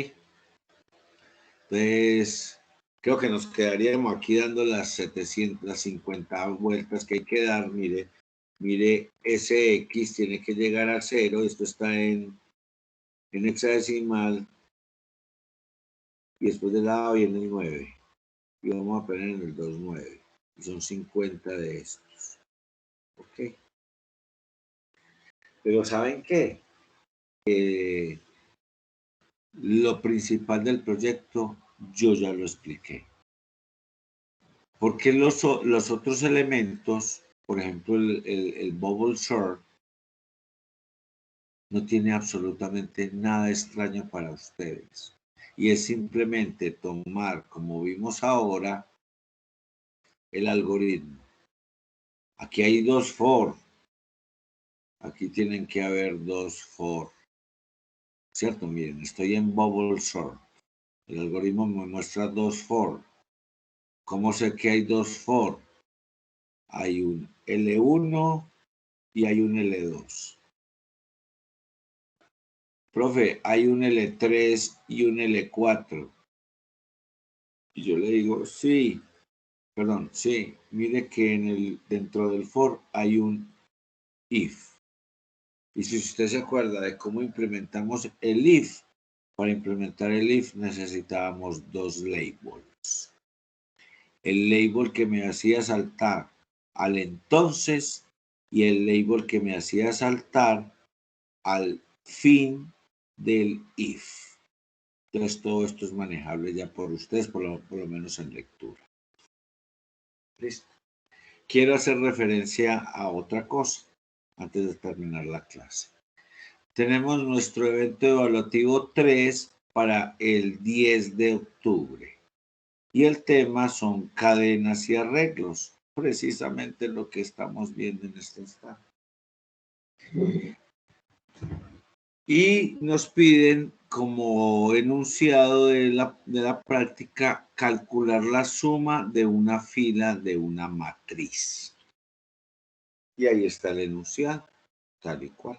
Entonces, creo que nos quedaríamos aquí dando las 750 vueltas que hay que dar. Mire, ese X tiene que llegar a 0. Esto está en hexadecimal. Y después del lado viene el 9. Y vamos a poner en el 29. Y son 50 de estos. ¿Ok? Pero ¿saben qué? Lo principal del proyecto yo ya lo expliqué. Porque los otros elementos, por ejemplo, el bubble sort, no tiene absolutamente nada extraño para ustedes. Y es simplemente tomar, como vimos ahora, el algoritmo. Aquí hay 2 for. Aquí tienen que haber 2 for. ¿Cierto? Miren, estoy en bubble sort. El algoritmo me muestra 2 for. ¿Cómo sé que hay 2 for? Hay un L1 y hay un L2. Profe, hay un L3 y un L4. Y yo le digo, sí, perdón, sí, mire que dentro del for hay un if. Y si usted se acuerda de cómo implementamos el if, para implementar el if necesitábamos 2 labels. El label que me hacía saltar al entonces y el label que me hacía saltar al fin del if. Entonces todo esto es manejable ya por ustedes, por lo menos en lectura. Listo. Quiero hacer referencia a otra cosa antes de terminar la clase. Tenemos nuestro evento evaluativo 3 para el 10 de octubre. Y el tema son cadenas y arreglos, precisamente lo que estamos viendo en este instante. Y nos piden, como enunciado de la práctica, calcular la suma de una fila de una matriz. Y ahí está el enunciado, tal y cual.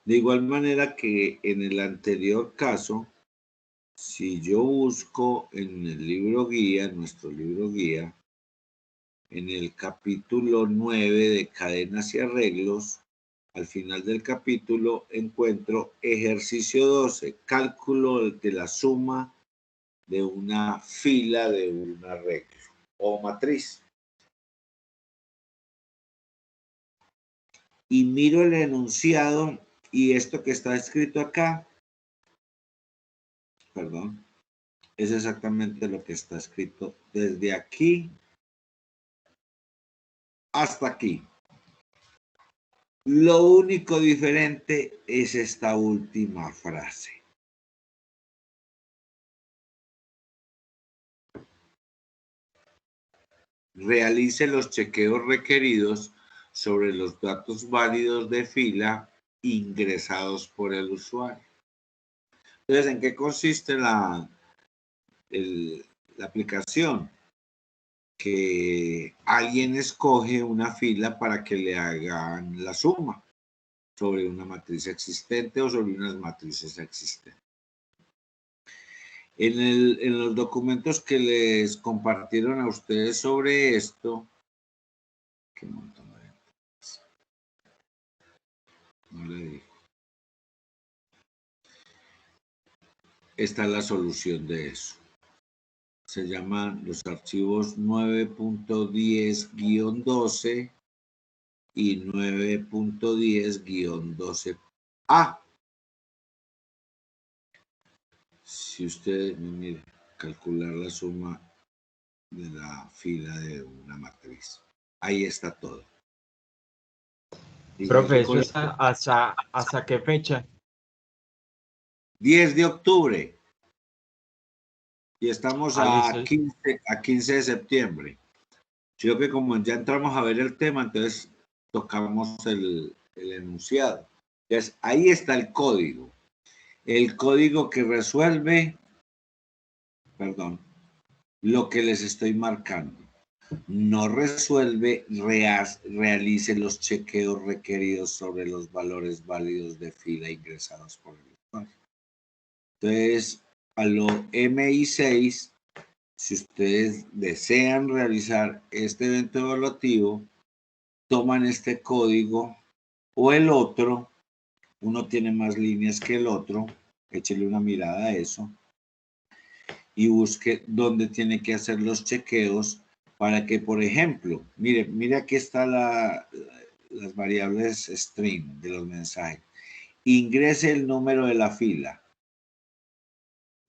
De igual manera que en el anterior caso, si yo busco en el libro guía, nuestro libro guía, en el capítulo 9 de cadenas y arreglos, al final del capítulo encuentro ejercicio 12, cálculo de la suma de una fila de un arreglo o matriz. Y miro el enunciado y esto que está escrito acá, perdón, es exactamente lo que está escrito desde aquí hasta aquí. Lo único diferente es esta última frase. Realice los chequeos requeridos sobre los datos válidos de fila ingresados por el usuario. Entonces, ¿en qué consiste la aplicación? Que alguien escoge una fila para que le hagan la suma sobre una matriz existente o sobre unas matrices existentes. En los documentos que les compartieron a ustedes sobre esto, qué montón de cosas. No le digo. Esta es la solución de eso. Se llaman los archivos 9.10-12 y 9.10-12A. Si usted, mire, calcular la suma de la fila de una matriz. Ahí está todo. Profe, ¿eso es hasta qué fecha? 10 de octubre. Y estamos a listo. 15 de septiembre. Yo creo que como ya entramos a ver el tema, entonces tocamos el enunciado. Entonces, ahí está el código. El código que resuelve, perdón, lo que les estoy marcando. No resuelve, realice los chequeos requeridos sobre los valores válidos de fila ingresados por el usuario. Entonces, a lo MI6, si ustedes desean realizar este evento evaluativo, toman este código o el otro, uno tiene más líneas que el otro, échele una mirada a eso y busque dónde tiene que hacer los chequeos para que, por ejemplo, mire aquí está las variables string de los mensajes. Ingrese el número de la fila.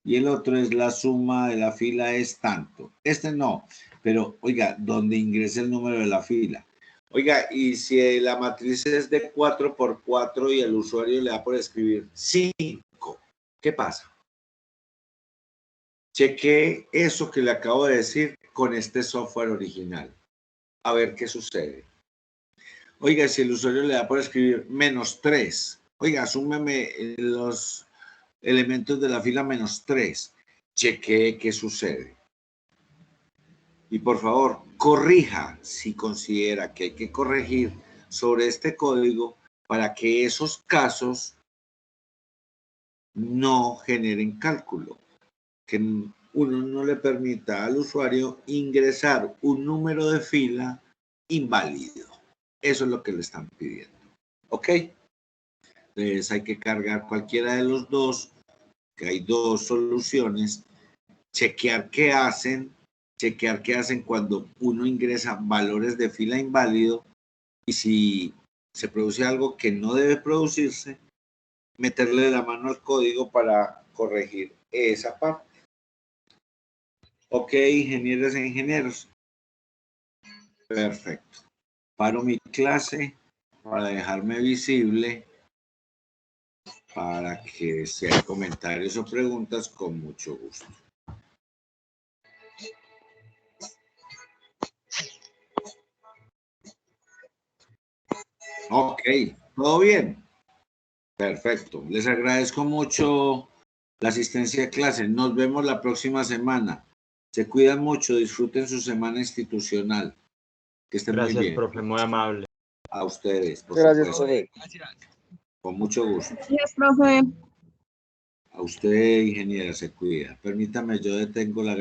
Y el otro es la suma de la fila es tanto. Este no, pero oiga, donde ingrese el número de la fila. Oiga, y si la matriz es de 4x4 y el usuario le da por escribir 5, ¿qué pasa? Chequee eso que le acabo de decir con este software original. A ver qué sucede. Oiga, si el usuario le da por escribir -3, oiga, súmeme los elementos de la fila -3. Chequee qué sucede. Y por favor, corrija si considera que hay que corregir sobre este código para que esos casos no generen cálculo, que uno no le permita al usuario ingresar un número de fila inválido. Eso es lo que le están pidiendo. ¿Ok? Entonces hay que cargar cualquiera de los dos, que hay dos soluciones, chequear qué hacen cuando uno ingresa valores de fila inválido y si se produce algo que no debe producirse, meterle la mano al código para corregir esa parte. Ok, ingenieros e ingenieros. Perfecto. Paro mi clase para dejarme visible para que si hay comentarios o preguntas, con mucho gusto. Ok, ¿todo bien? Perfecto. Les agradezco mucho la asistencia a clase. Nos vemos la próxima semana. Se cuidan mucho, disfruten su semana institucional. Que estén muy Gracias, bien. profe, muy amable. A ustedes, por Gracias, supuesto. profe. Gracias. Con mucho gusto. Gracias, profe. A usted, ingeniera, se cuida. Permítame, yo detengo la